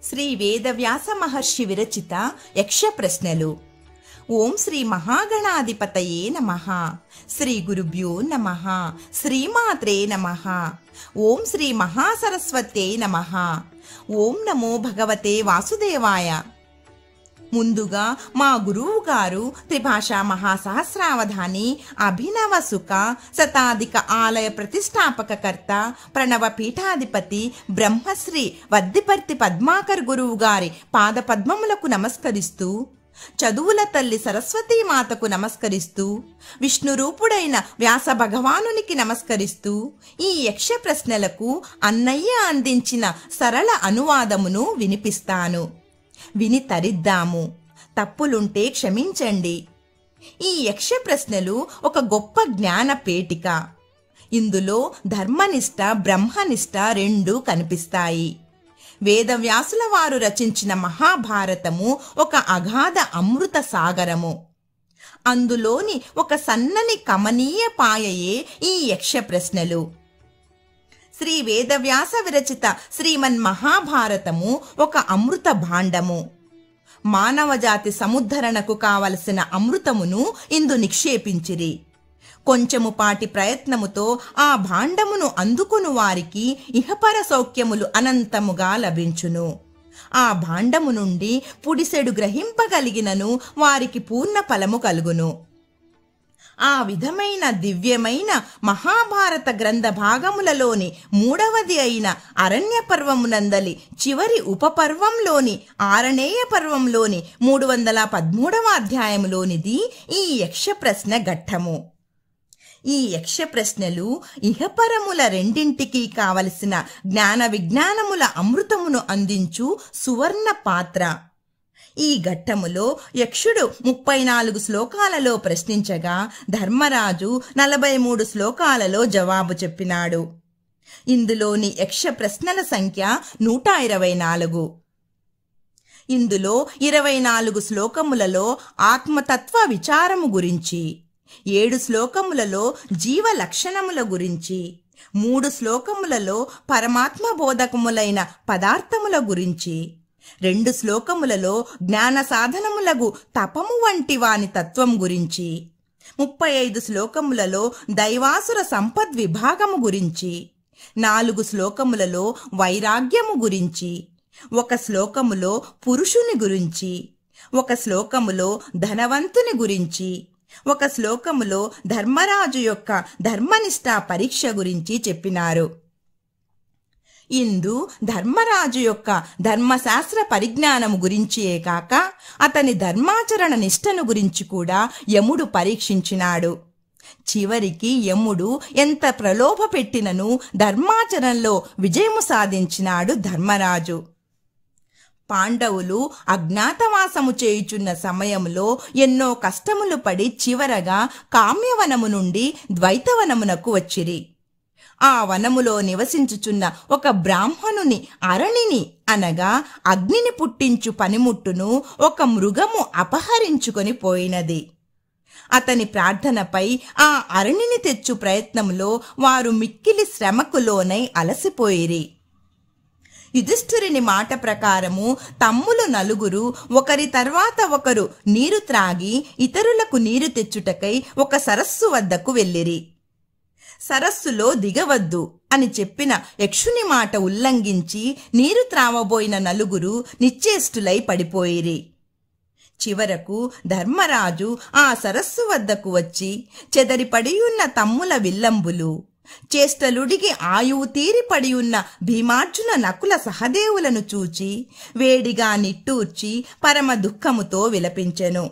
శ్రీ వేదవ్యాస మహర్షి విరచిత యక్ష ప్రశ్నలు. ఓం శ్రీ మహాగణాధిపతయే నమః. శ్రీ గురుభ్యో నమః. శ్రీమాత్రే నమః. ఓం శ్రీ మహాసరస్వత్యై నమః. ఓం నమో భగవతే వాసుదేవాయ. ముందుగా మా గురువు గారు త్రిభాషా మహాసహస్రావధాని, అభినవ సుఖ, శతాధిక ఆలయ ప్రతిష్టాపకకర్త, ప్రణవ పీఠాధిపతి బ్రహ్మశ్రీ వద్దిపర్తి పద్మాకర్ గురువు గారి పాదపద్మములకు నమస్కరిస్తూ, చదువుల తల్లి సరస్వతీమాతకు నమస్కరిస్తూ, విష్ణు రూపుడైన వ్యాస భగవానునికి నమస్కరిస్తూ ఈ యక్ష ప్రశ్నలకు అన్నయ్య అందించిన సరళ అనువాదమును వినిపిస్తాను. విని తరిద్దాము. తప్పులుంటే క్షమించండి. ఈ యక్ష ప్రశ్నలు ఒక గొప్ప జ్ఞాన పేటిక. ఇందులో ధర్మనిష్ట, బ్రహ్మనిష్ట రెండూ కనిపిస్తాయి. వేదవ్యాసుల వారు రచించిన మహాభారతము ఒక అగాధ అమృత సాగరము. అందులోని ఒక సన్నని కమనీయ పాయయే ఈ యక్ష ప్రశ్నలు. శ్రీ వేదవ్యాస విరచిత శ్రీమన్ మహాభారతము ఒక అమృత భాండము. మానవజాతి సముద్ధరణకు కావలసిన అమృతమును ఇందు నిక్షేపించిరి. కొంచెము పాటి ప్రయత్నముతో ఆ భాండమును అందుకుని వారికి ఇహపర సౌఖ్యములు అనంతముగా లభించును. ఆ భాండము నుండి పుడిసెడు గ్రహింపగలిగినను వారికి పూర్ణ ఫలము కలుగును. ఆ విధమైన దివ్యమైన మహాభారత గ్రంథ భాగములలోని మూడవది అయిన అరణ్య పర్వమునందలి చివరి ఉపపర్వంలోని ఆరణేయ పర్వంలోని 313వ అధ్యాయములోనిది ఈ యక్ష ప్రశ్న ఘట్టము. ఈ యక్ష ప్రశ్నలు ఇహపరముల రెండింటికి కావలసిన జ్ఞాన విజ్ఞానముల అమృతమును అందించు సువర్ణ పాత్ర. ఈ ఘట్టములో యక్షుడు 34 శ్లోకాలలో ప్రశ్నించగా ధర్మరాజు 43 శ్లోకాలలో జవాబు చెప్పినాడు. ఇందులోని యక్ష ప్రశ్నల సంఖ్య 124. ఇందులో 24 శ్లోకములలో ఆత్మతత్వ విచారము గురించి, 7 శ్లోకములలో జీవ లక్షణముల గురించి, 3 శ్లోకములలో పరమాత్మ బోధకములైన పదార్థముల గురించి, 2 శ్లోకములలో జ్ఞాన సాధనములగు తపము వంటి వాని తత్వం గురించి, 35 శ్లోకములలో దైవాసుర సంపద్విభాగము గురించి, 4 శ్లోకములలో వైరాగ్యము గురించి, 1 శ్లోకములో పురుషుని గురించి, 1 శ్లోకములో ధనవంతుని గురించి, 1 శ్లోకములో ధర్మరాజు యొక్క ధర్మనిష్ఠా పరీక్ష గురించి చెప్పినారు. ఇందు ధర్మరాజు యొక్క ధర్మశాస్త్ర పరిజ్ఞానము గురించియే కాక అతని ధర్మాచరణ నిష్టను గురించి కూడా యముడు పరీక్షించినాడు. చివరికి యముడు ఎంత ప్రలోభ పెట్టినను ధర్మాచరణలో విజయము సాధించినాడు ధర్మరాజు. పాండవులు అజ్ఞాతవాసము చేయుచున్న సమయంలో ఎన్నో కష్టములు పడి చివరగా కామ్యవనము నుండి ద్వైతవనమునకు వచ్చిరి. ఆ వనములో నివసించుచున్న ఒక బ్రాహ్మణుని అరణిని అనగా అగ్నిని పుట్టించు పనిముట్టును ఒక మృగము అపహరించుకొని పోయినది. అతని ప్రార్థనపై ఆ అరణిని తెచ్చు ప్రయత్నంలో వారు మిక్కిలి శ్రమకు లోనై అలసిపోయిరి. యుధిష్ఠిరుని మాట ప్రకారము తమ్ములు 4 ఒకరి తర్వాత ఒకరు నీరు త్రాగి ఇతరులకు నీరు తెచ్చుటకై ఒక సరస్సు వద్దకు వెళ్ళిరి. సరస్సులో దిగవద్దు అని చెప్పిన యక్షుని మాట ఉల్లంఘించి నీరు త్రావబోయిన 4 నిశ్చేష్టులై పడిపోయిరి. చివరకు ధర్మరాజు ఆ సరస్సు వద్దకు వచ్చి చెదరిపడియున్న తమ్ముల విల్లంబులు, చేష్టలుడిగి ఆయువు తీరి పడియున్న భీమార్జున నకుల సహదేవులను చూచి వేడిగా నిట్టూర్చి పరమ దుఃఖముతో విలపించెను.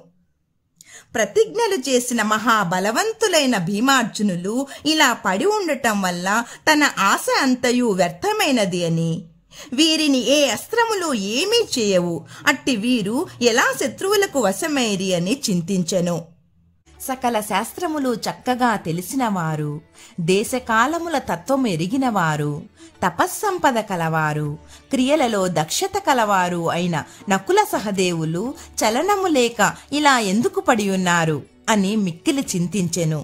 ప్రతిజ్ఞలు చేసిన మహాబలవంతులైన భీమార్జునులు ఇలా పడి ఉండటం వల్ల తన ఆశ అంతయు వ్యర్థమైనది అని, వీరిని ఏ అస్త్రములు ఏమీ చేయవు, అట్టి వీరు ఎలా శత్రువులకు వశమైరి అని చింతించెను. సకల శాస్త్రములు చక్కగా తెలిసినవారు, దేశకాలముల తత్వం ఎరిగినవారు, తపస్సంపద కలవారు, క్రియలలో దక్షత కలవారు అయిన నకుల సహదేవులు చలనము లేక ఇలా ఎందుకు పడి ఉన్నారు అని మిక్కిలి చింతించెను.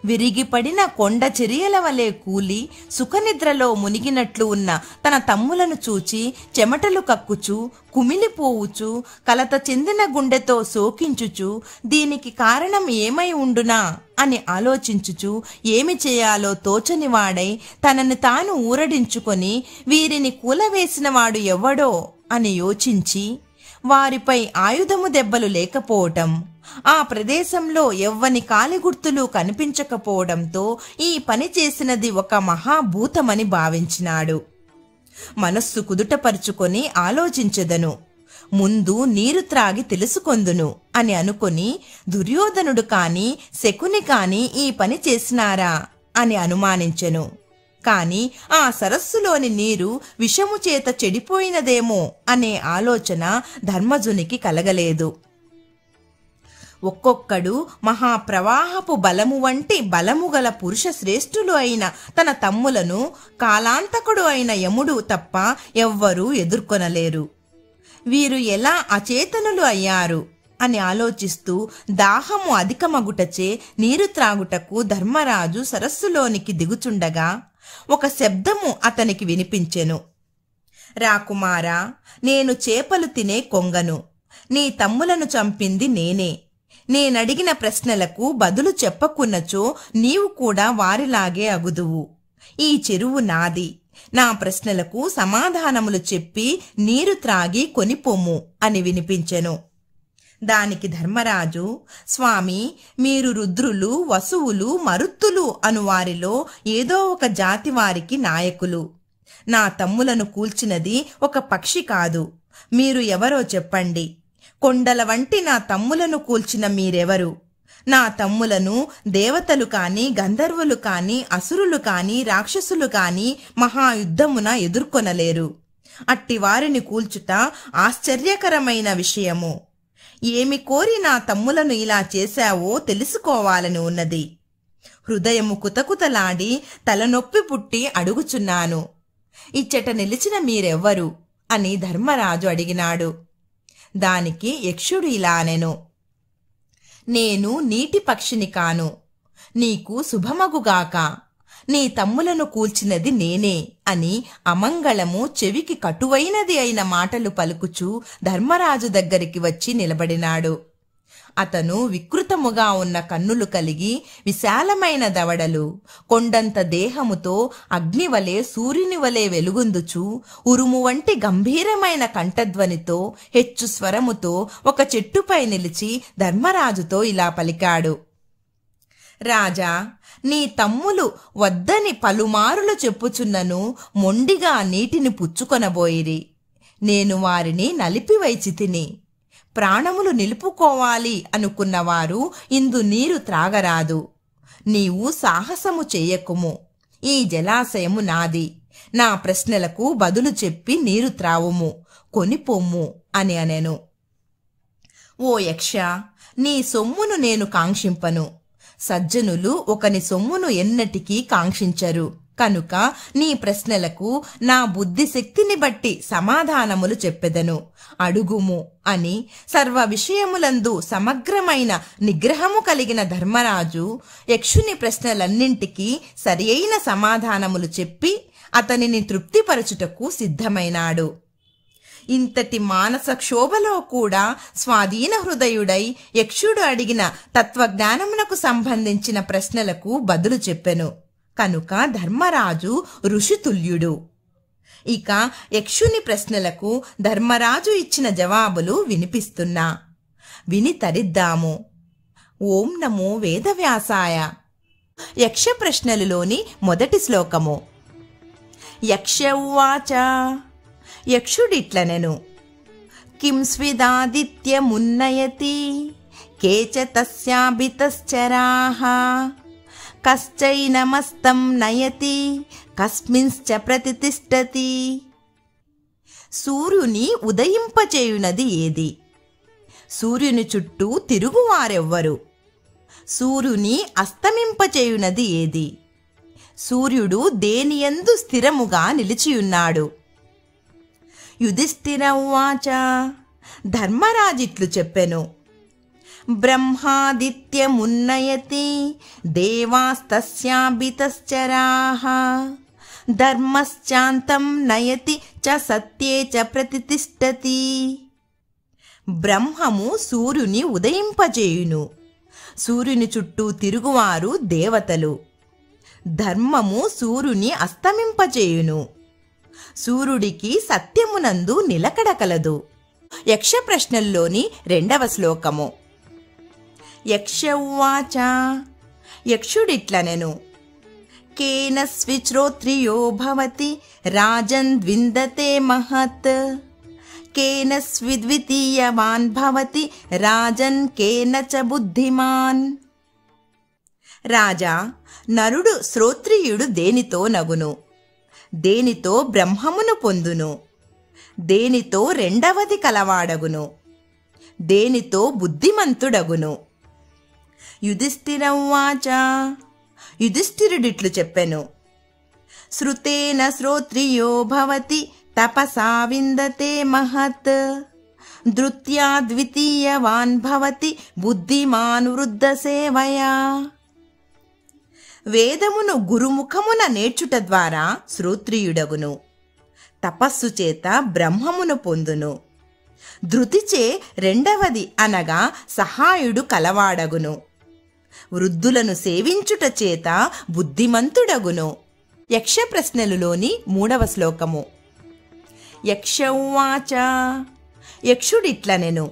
విరిగిపడిన కొండ చెరియల వలె కూలి సుఖనిద్రలో మునిగినట్లు ఉన్న తన తమ్ములను చూచి చెమటలు కక్కుచు కుమిలిపోవుచు కలత చెందిన గుండెతో శోకించుచు దీనికి కారణం ఏమై ఉండునా అని ఆలోచించుచు ఏమి చేయాలో తోచనివాడై తనను తాను ఊరడించుకొని వీరిని కూలవేసినవాడు ఎవడో అని యోచించి వారిపై ఆయుధము దెబ్బలు లేకపోవటం, ఆ ప్రదేశంలో ఎవ్వని కాలిగుర్తులు కనిపించకపోవడంతో ఈ పని చేసినది ఒక మహాభూతమని భావించినాడు. మనస్సు కుదుటపరుచుకొని ఆలోచించెదను, ముందు నీరు త్రాగి తెలుసుకొందును అని అనుకొని దుర్యోధనుడు కాని శకుని కాని ఈ పని చేసినారా అని అనుమానించెను. కాని ఆ సరస్సులోని నీరు విషము చేత చెడిపోయినదేమో అనే ఆలోచన ధర్మజునికి కలగలేదు. ఒక్కొక్కడు మహాప్రవాహపు బలము వంటి బలము గల పురుష శ్రేష్ఠులు అయిన తన తమ్ములను కాలాంతకుడు అయిన యముడు తప్ప ఎవ్వరూ ఎదుర్కొనలేరు. వీరు ఎలా అచేతనులు అయ్యారు అని ఆలోచిస్తూ దాహము అధికమగుటచే నీరు త్రాగుటకు ధర్మరాజు సరస్సులోనికి దిగుచుండగా ఒక శబ్దము అతనికి వినిపించెను. రాకుమారా, నేను చేపలు తినే కొంగను. నీ తమ్ములను చంపింది నేనే. నేనడిగిన ప్రశ్నలకు బదులు చెప్పకున్నచో నీవు కూడా వారిలాగే అగుదువు. ఈ చెరువు నాది. నా ప్రశ్నలకు సమాధానములు చెప్పి నీరు త్రాగి కొనిపొమ్ము అని వినిపించెను. దానికి ధర్మరాజు, స్వామి, మీరు రుద్రులు, వసువులు, మరుత్తులు అను వారిలో ఏదో ఒక జాతి వారికి నాయకులు. నా తమ్ములను కూల్చినది ఒక పక్షి కాదు. మీరు ఎవరో చెప్పండి. కొండల వంటి నా తమ్ములను కూల్చిన మీరెవరు? నా తమ్ములను దేవతలు కాని, గంధర్వులు కాని, అసురులు కాని, రాక్షసులు కాని మహాయుద్ధమున ఎదుర్కొనలేరు. అట్టి వారిని కూల్చుట ఆశ్చర్యకరమైన విషయము. ఏమి కోరి నా తమ్ములను ఇలా చేశావో తెలుసుకోవాలని ఉన్నది. హృదయము కుతకుతలాడి తలనొప్పి పుట్టి అడుగుచున్నాను. ఇచ్చట నిలిచిన మీరెవ్వరు అని ధర్మరాజు అడిగినాడు. దానికి యక్షుడు ఇలా అనెను, నేను నీటి పక్షిని కాను. నీకు శుభమగుగాక. నీ తమ్ములను కూల్చినది నేనే అని అమంగళము చెవికి కటువైనది అయిన మాటలు పలుకుచూ ధర్మరాజు దగ్గరికి వచ్చి నిలబడినాడు. అతను వికృతముగా ఉన్న కన్నులు కలిగి విశాలమైన దవడలు, కొండంత దేహముతో అగ్నివలే సూర్యుని వలె వెలుగొందుచు ఉరుము వంటి గంభీరమైన కంఠధ్వనితో హెచ్చు స్వరముతో ఒక చెట్టుపై నిలిచి ధర్మరాజుతో ఇలా పలికాడు. రాజా, నీ తమ్ములు వద్దని పలుమారులు చెప్పుచున్నను మొండిగా నీటిని పుచ్చుకొనబోయిరి. నేను వారిని నలిపివైచితిని. ప్రాణములు నిలుపుకోవాలి అనుకున్నవారు ఇందు నీరు త్రాగరాదు. నీవు సాహసము చెయ్యకుము. ఈ జలాశయము నాది. నా ప్రశ్నలకు బదులు చెప్పి నీరు త్రావుము, కొనిపొమ్ము అని అనెను. ఓ యక్ష, నీ సొమ్మును నేను కాంక్షింపను. సజ్జనులు ఒకని సొమ్మును ఎన్నటికీ కాంక్షించరు. కనుక నీ ప్రశ్నలకు నా బుద్ధిశక్తిని బట్టి సమాధానములు చెప్పెదను, అడుగుము అని సర్వ విషయములందు సమగ్రమైన నిగ్రహము కలిగిన ధర్మరాజు యక్షుని ప్రశ్నలన్నింటికీ సరియైన సమాధానములు చెప్పి అతనిని తృప్తిపరచుటకు సిద్ధమైనాడు. ఇంతటి మానస క్షోభలో కూడా స్వాధీన హృదయుడై యక్షుడు అడిగిన తత్వజ్ఞానమునకు సంబంధించిన ప్రశ్నలకు బదులు చెప్పెను. కనుక ధర్మరాజు ఋషితుల్యుడు. ఇక యక్షుని ప్రశ్నలకు ధర్మరాజు ఇచ్చిన జవాబులు వినిపిస్తున్నా. విని తరిద్దాము. ఓం నమో వేదవ్యాసాయ. యక్ష ప్రశ్నలులోని మొదటి శ్లోకము. యక్ష ఉవాచ. యక్షుడిట్లనెను, కిం స్విదాదిత్యమున్నయతి కేచ తస్యాభితశ్చరాః కశ్చైనమస్తం నయతి కస్మింశ్చ ప్రతితిష్టతి. సూర్యుని ఉదయింపచేయునది ఏది? సూర్యుని చుట్టూ తిరుగువారెవ్వరు? సూర్యుని అస్తమింపచేయునది ఏది? సూర్యుడు దేనియందు స్థిరముగా నిలిచియున్నాడు? యుధిష్ఠిర ఉవాచ. ధర్మరాజిట్లు చెప్పెను, బ్రహ్మాదిత్యమున్నయతి దేవాస్తస్యాభితశ్చరాః ధర్మశ్చాంతం నయతి చ సత్యే చ ప్రతితిష్టతి. బ్రహ్మము సూర్యుని ఉదయింపజేయును. సూర్యుని చుట్టూ తిరుగువారు దేవతలు. ధర్మము సూర్యుని అస్తమింపజేయును. సూర్యుడికి సత్యమునందు నిలకడ కలదు. యక్ష ప్రశ్నల్లోని 2వ శ్లోకము. యక్ష ఉవాచ. యక్షుడిట్లనెను, కేన స్విశ్రోత్రియో భవతి రాజన్ ద్విందతే మహత్, కేన స్విద్వితీయవాన్ భవతి రాజన్ కేన చ బుద్ధిమాన్. రాజా, నరుడు శ్రోత్రియుడు దేనితో నగును? దేనితో బ్రహ్మమును పొందును? దేనితో రెండవది కలవాడగును? దేనితో బుద్ధిమంతుడగును? యుధిష్ఠిరౌవాచ. యుధిష్ఠిరుడిట్లు చెప్పెను, శ్రుతేన శ్రోత్రియో భవతి తపసా విందతే మహత్, ధృత్యా ద్వితీయవాన్ భవతి బుద్ధిమాన్ వృద్ధ సేవయా. వేదమును గురుముఖమున నేర్చుట ద్వారా శ్రోత్రియుడగును. తపస్సు చేత బ్రహ్మమును పొందును. ధృతిచే రెండవది అనగా సహాయుడు కలవాడగును. వృద్ధులను సేవించుట చేత బుద్ధిమంతుడగును. యక్ష ప్రశ్నలులోని 3వ శ్లోకము. యక్ష ఉవాచ. యక్షుడిట్లనెను,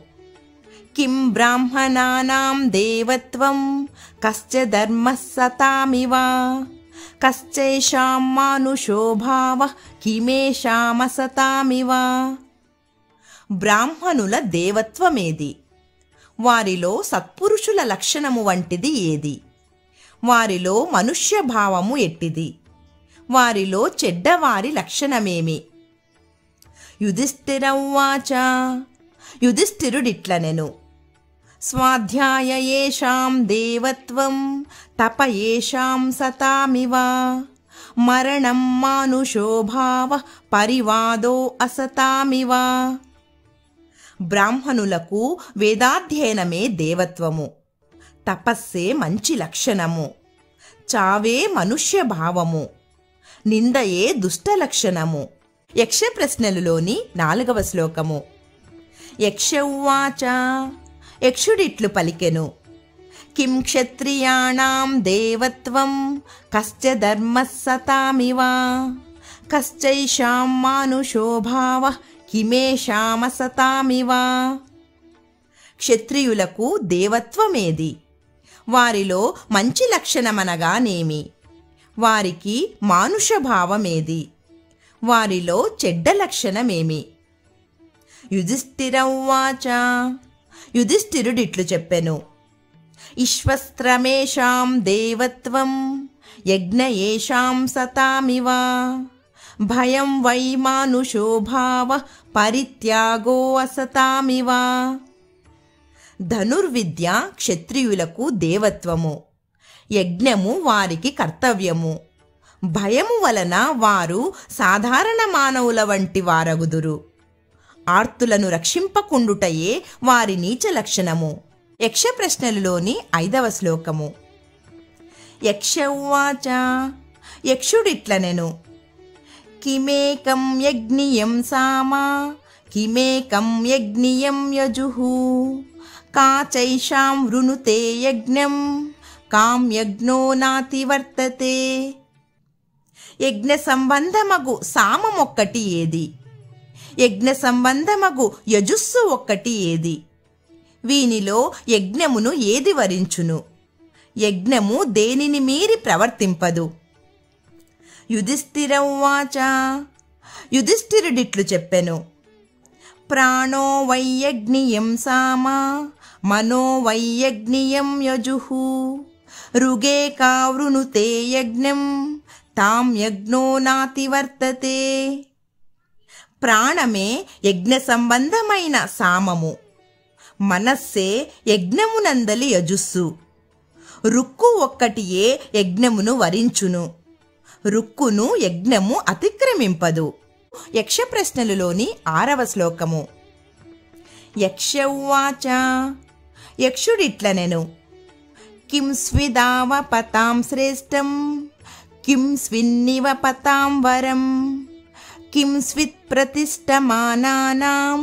కిం బ్రాహ్మణానాం దేవత్వం కశ్చ ధర్మః సతామివ, కశ్చైషాం మానుషో భావః కిమేషామసతామివ. బ్రాహ్మణుల దేవత్వమేది? వారిలో సత్పురుషుల లక్షణము వంటిది ఏది? వారిలో మనుష్య భావము ఎట్టిది? వారిలో చెడ్డవారి లక్షణమేమి? యుధిష్ఠిరౌవాచ. యుధిష్ఠిరుడిట్లనెను, స్వాధ్యాయ యేషాం దేవత్వం తప యేషాం సతామివ, మరణం మానుషో భావః పరివాదో అసతామివ. బ్రాహ్మణులకు వేదాధ్యయనమే దేవత్వము, తపస్సే మంచి లక్షణము, చావే మనుష్య భావము, నిందయే దుష్ట లక్షణము. యక్ష ప్రశ్నలులోని 4వ శ్లోకము. యక్ష ఉవాచ. యక్షుడిట్లు పలికెను, కిం క్షత్రియాణాం దేవత్వం కశ్చ ధర్మః సతామివ, కశ్చైషాం మానుషో భావః కిమేషామసతామివ. క్షత్రియులకు దేవత్వమేది? వారిలో మంచి లక్షణమనగానేమి? వారికి మానుష భావమేది? వారిలో చెడ్డ లక్షణమేమి? యుధిష్ఠిరౌవాచ. యుధిష్ఠిరుడిట్లు చెప్పెను, ఈశ్వస్త్రమేషాం దేవత్వం యజ్ఞయేషాం సతామివ, భయం వై మానుషో భావః పరిత్యాగో అసతామివ. ధనుర్విద్య క్షత్రియులకు దేవత్వము, యజ్ఞము వారికి కర్తవ్యము. భయము వలన వారు సాధారణ మానవుల వంటి వారగుదురు. ఆర్తులను రక్షింపకుండుటయే వారి నీచ లక్షణము. యక్ష ప్రశ్నలులోని 5వ శ్లోకము. యక్ష ఉవాచ. యక్షుడిట్లనెను, కిమేకం యజ్ఞియం సామా, కిమేకం యజ్ఞియం యజుః, కాచైషాం వృణుతే యజ్ఞం కాం యజ్ఞో నాతివర్తతే. యజ్ఞ సంబంధమగు సామమొక్కటి ఏది? యజ్ఞ సంబంధమగు యజుస్సు ఒక్కటి ఏది? వీనిలో యజ్ఞమును ఏది వరించును? యజ్ఞము దేనిని మీరి ప్రవర్తింపదు? యుధిష్ఠిరౌవాచ. యుధిష్ఠిరుడిట్లు చెప్పెను, ప్రాణో వైయజ్ఞియం సామా, మనో వైయజ్ఞియం యజుః, రుగే కావృణుతే యజ్ఞం తాం యజ్ఞో నాతివర్తతే. ప్రాణమే యజ్ఞ సంబంధమైన సామము, మనస్సే యజ్ఞమునందలి యజుస్సు. రుక్కు ఒక్కటియే యజ్ఞమును వరించును, రుక్కును యజ్ఞము అతిక్రమింపదు. యక్ష ప్రశ్నలులోని 6వ శ్లోకము. యక్ష ఉవాచ. యక్షుడిట్లనెను, కిం స్విదావపతాం శ్రేష్టం, కిం స్విన్నివపతాం వరం, కిం స్విత్ ప్రతిష్టమానానాం,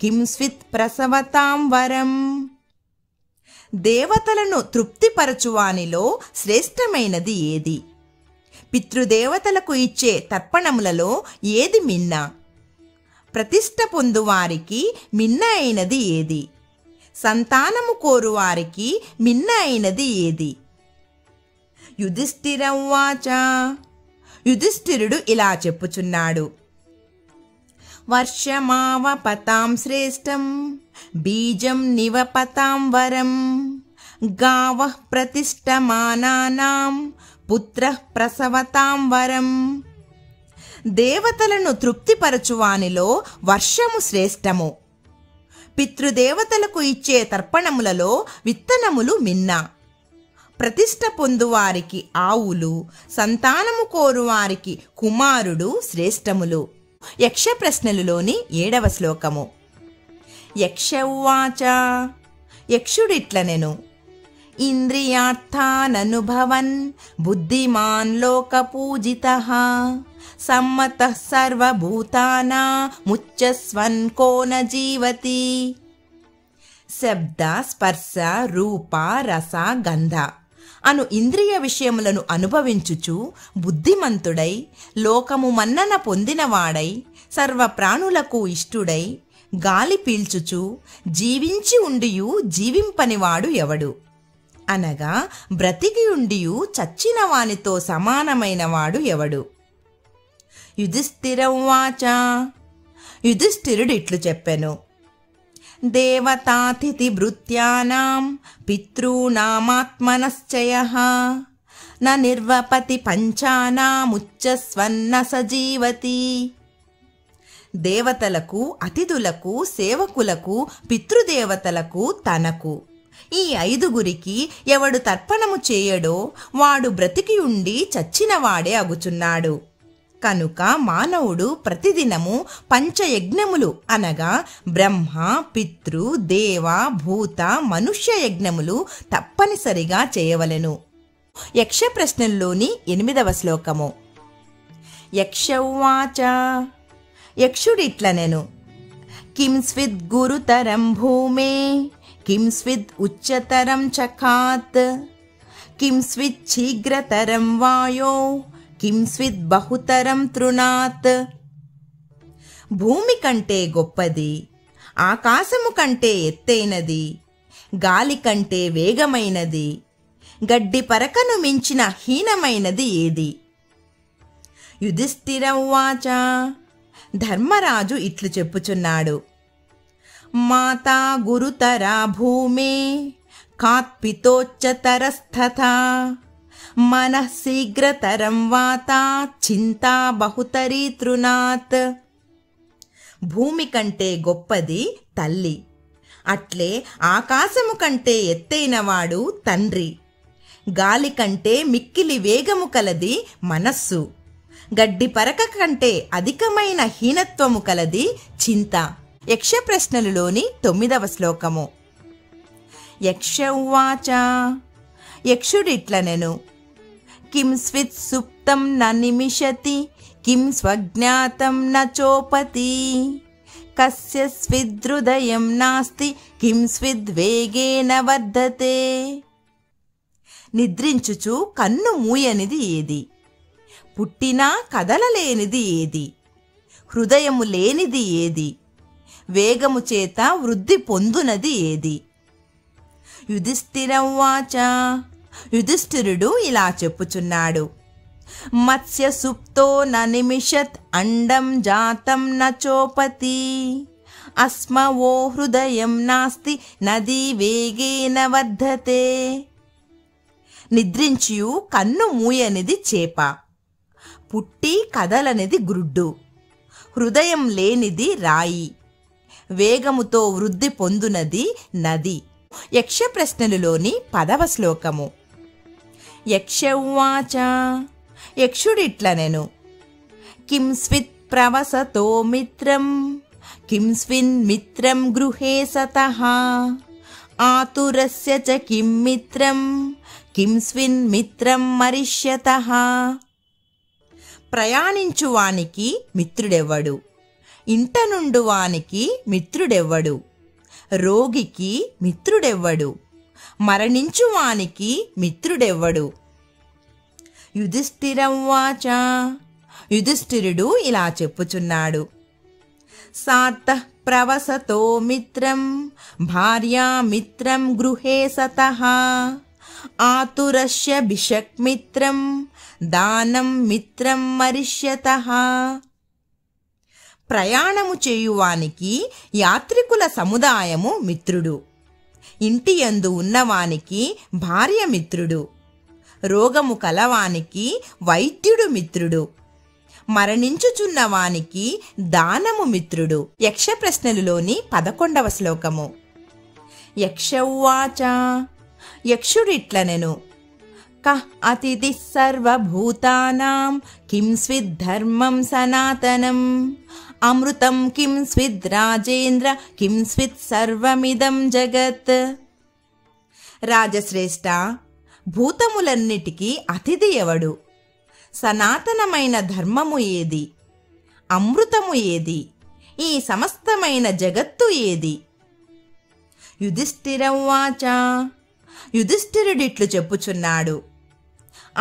కిం స్విత్ ప్రసవతాం వరం. దేవతలను తృప్తిపరచువానిలో శ్రేష్టమైనది ఏది? పితృదేవతలకు ఇచ్చే తర్పణములలో ఏది మిన్న? ప్రతిష్ట పొందువారికి మిన్న అయినది ఏది? సంతానము కోరువారికి మిన్న అయినది ఏది? యుధిష్ఠిరౌవాచ. యుధిష్ఠిరుడు ఇలా చెప్పుచున్నాడు, వర్షమావపతాం శ్రేష్టం, బీజం నివపతాం వరం, గావః ప్రతిష్టమానానాం, పుత్రః ప్రసవతాం వరం. దేవతలను తృప్తిపరచువానిలో వర్షము శ్రేష్టము. పితృదేవతలకు ఇచ్చే తర్పణములలో విత్తనములు మిన్న. ప్రతిష్ట పొందువారికి ఆవులు, సంతానము కోరువారికి కుమారుడు శ్రేష్టములు. యక్ష ప్రశ్నలులోని 7వ శ్లోకము. యక్ష ఉవాచ. యక్షుడిట్లనెను, ఇంద్రియార్థాననుభవన్ బుద్ధిమాన్ లోకపూజితః, సమ్మతః సర్వభూతానాముచ్యస్వన్ కో న జీవతి. శబ్ద, స్పర్శ, రూప, రస, గంధ అను ఇంద్రియ విషయములను అనుభవించుచు బుద్ధిమంతుడై, లోకము మన్నన పొందినవాడై, సర్వప్రాణులకు ఇష్టుడై, గాలి పీల్చుచు జీవించి ఉండియు జీవింపనివాడు ఎవడు? అనగా బ్రతికి ఉండియు చచ్చిన వానితో సమానమైనవాడు ఎవడు? యుధిష్ఠిరౌవాచ. యుధిష్ఠిరుడు ఇట్లు చెప్పెను, దేవతాతిథి భృత్యానాం పితॄణామాత్మనశ్చయః, న నిర్వపతి పంచానాముచ్యస్వన్న సజీవతి. దేవతలకు, అతిథులకు, సేవకులకు, పితృదేవతలకు, తనకు ఈ 5గురికి ఎవడు తర్పణము చేయడో వాడు బ్రతికి ఉండి చచ్చినవాడే అగుచున్నాడు. కనుక మానవుడు ప్రతిదినము పంచయజ్ఞములు అనగా బ్రహ్మ, పితృ, దేవ, భూత, మనుష్య యజ్ఞములు తప్పనిసరిగా చేయవలెను. యక్ష ప్రశ్నల్లోని 8వ శ్లోకము. యక్ష ఉవాచ. యక్షుడిట్లనెను, కిం స్విద్ గురుతరం భూమే, కిం స్విద్ ఉच्चతరం చఖాత్, కిం స్విద్ శీఘ్రతరం వాయో, కిం స్విద్ బహుతరం తృణాత్. భూమి కంటే గొప్పది, ఆకాశము కంటే ఎత్తైనది, గాలి కంటే వేగమైనది, గడ్డి పరకను మించిన హీనమైనది ఏది? యుధిష్ఠిరౌవాచ. ధర్మరాజు ఇట్లు చెప్పుచున్నాడు, మాతా గురుతరా భూమే, కాత్పితోच्चतरस्तथा, మనః శీఘ్రతరం వాతా, చింతా బహుతరీ తృణాత్. భూమి కంటే గొప్పది తల్లి, అట్లే ఆకాశము కంటే ఎత్తైనవాడు తండ్రి, గాలి కంటే మిక్కిలి వేగము కలది మనస్సు, గడ్డి పరక కంటే అధికమైన హీనత్వము కలది చింత. యక్ష ప్రశ్నలులోని 9వ శ్లోకము. యక్ష ఉవాచ. యక్షుడిట్లనెను, కిం స్విత్ సుప్తం న నిమిషతి, కిం స్వజ్ఞాతం న చోపతి, కస్య స్విదృదయం నాస్తి, కిం స్విద్వేగేన వర్ధతే. నిద్రించుచు కన్ను మూయనిది ఏది? పుట్టినా కదలలేనిది ఏది? హృదయము లేనిది ఏది? వేగము చేత వృద్ధి పొందునది ఏది? యుధిష్ఠిరౌవాచ. యుధిష్ఠిరుడు ఇలా చెప్పుచున్నాడు, మత్స్య సుప్తో న నిమిషత్, అండం జాతం న చోపతి, అస్మవో హృదయం నాస్తి, నదీ వేగేన వర్ధతే. నిద్రించియు కన్ను మూయనిది చేప, పుట్టి కదలనిది గ్రుడ్డు, హృదయం లేనిది రాయి, వేగముతో వృద్ధి పొందునది నది. యక్ష ప్రశ్నలులోని 10వ శ్లోకము. యక్ష ఉవాచ. యక్షుడిట్లనెను, కిం స్విత్ ప్రవసతో మిత్రం, కిం స్విన్ మిత్రం గృహే సతః, ఆతురస్య చ కిం మిత్రం కిం స్విన్మిత్రం మరిష్యతః. ప్రయాణించువానికి మిత్రుడెవ్వడు, ఇంట నుండువానికి మిత్రుడెవ్వడు, రోగికి మిత్రుడెవ్వడు, మరణించువానికి మిత్రుడెవ్వడు. యుధిష్ఠిరవ్వాచ. యుధిష్ఠిరుడు ఇలా చెప్పుచున్నాడు. సార్థః ప్రవసతో మిత్రం భార్యామిత్రం గృహే సతః ఆతురస్య భిషక్మిత్రం దానం మిత్రం మరిష్యతః. ప్రయాణము చేయువానికి యాత్రికుల సముదాయము మిత్రుడు, ఇంటి యందు ఉన్నవానికి భార్య మిత్రుడు, రోగము కలవానికి వైద్యుడు మిత్రుడు, మరణించుచున్నవానికి దానము మిత్రుడు. యక్ష ప్రశ్నలులోని 11వ శ్లోకము. యక్ష ఉవాచ. యక్షుడిట్లనెను. కః అతిథిః సర్వభూతానాం కిం స్విద్ధర్మం సనాతనం అమృతం కిం స్విద్ రాజేంద్ర కిం స్విత్ సర్వమిదం జగత్. రాజశ్రేష్ఠ, భూతములన్నిటికీ అతిథి ఎవడు? సనాతనమైన ధర్మము ఏది? అమృతము ఏది? ఈ సమస్తమైన జగత్తు ఏది? యుధిష్ఠిరవ్వాచ. యుధిష్ఠిరుడిట్లు చెప్పుచున్నాడు.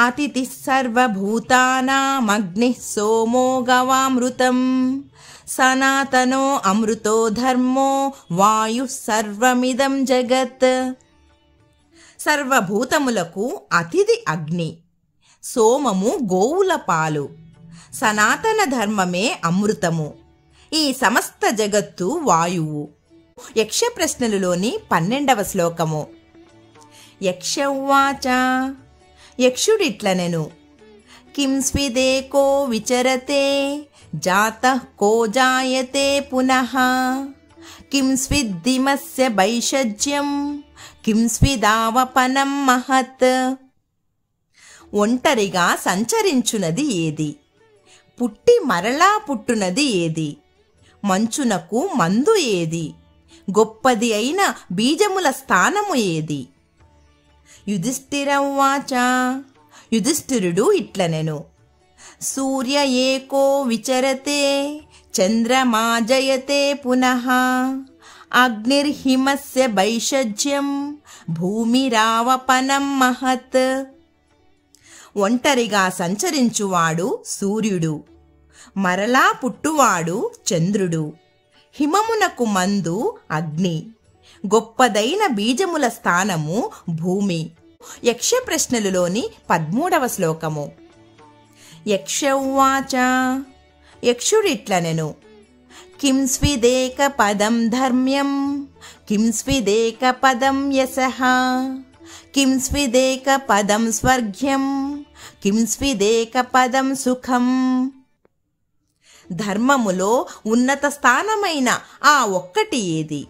అతిథి సర్వభూతానామగ్నిః సోమో గవామృతం సనాతనో అమృతో ధర్మో వాయు సర్వమిదం జగత్. సర్వభూతములకు అతిథి అగ్ని, సోమము గోవుల పాలు, సనాతన ధర్మమే అమృతము, ఈ సమస్త జగత్తు వాయువు. యక్ష ప్రశ్నలులోని 12వ శ్లోకము. యక్ష ఉవాచ. యక్షుడిట్లనెను. కిం స్విదేకో విచరతే జాతః కో జాయతే పునః కిం స్విద్దిమస్య వైషజ్యం కిం స్విదావపనం మహత్. ఒంటరిగా సంచరించునది ఏది? పుట్టి మరలా పుట్టునది ఏది? మంచునకు మందు ఏది? గొప్పది అయిన బీజముల స్థానము ఏది? యుధిష్ఠిరవ్వాచ. యుధిష్ఠిరుడు ఇట్లనెను. సూర్య ఏకో విచరతే చంద్రమా జయతే పునః అగ్నిర్హిమస్య వైషజ్యం భూమిరావపనం మహత్. ఒంటరిగా సంచరించువాడు సూర్యుడు, మరలా పుట్టువాడు చంద్రుడు, హిమమునకు మందు అగ్ని, గొప్పదైన బీజముల స్థానము భూమి. యక్ష ప్రశ్నలులోని 13వ శ్లోకము. యక్ష ఉవాచ. యక్షుడిట్లనెను. కిం స్విదేక పదం ధర్మ్యం కిం స్విదేక పదం యశః కిం స్విదేక పదం స్వర్గ్యం కిం స్విదేక పదం సుఖం. ధర్మములో ఉన్నత స్థానమైన ఆ ఒక్కటి ఏది?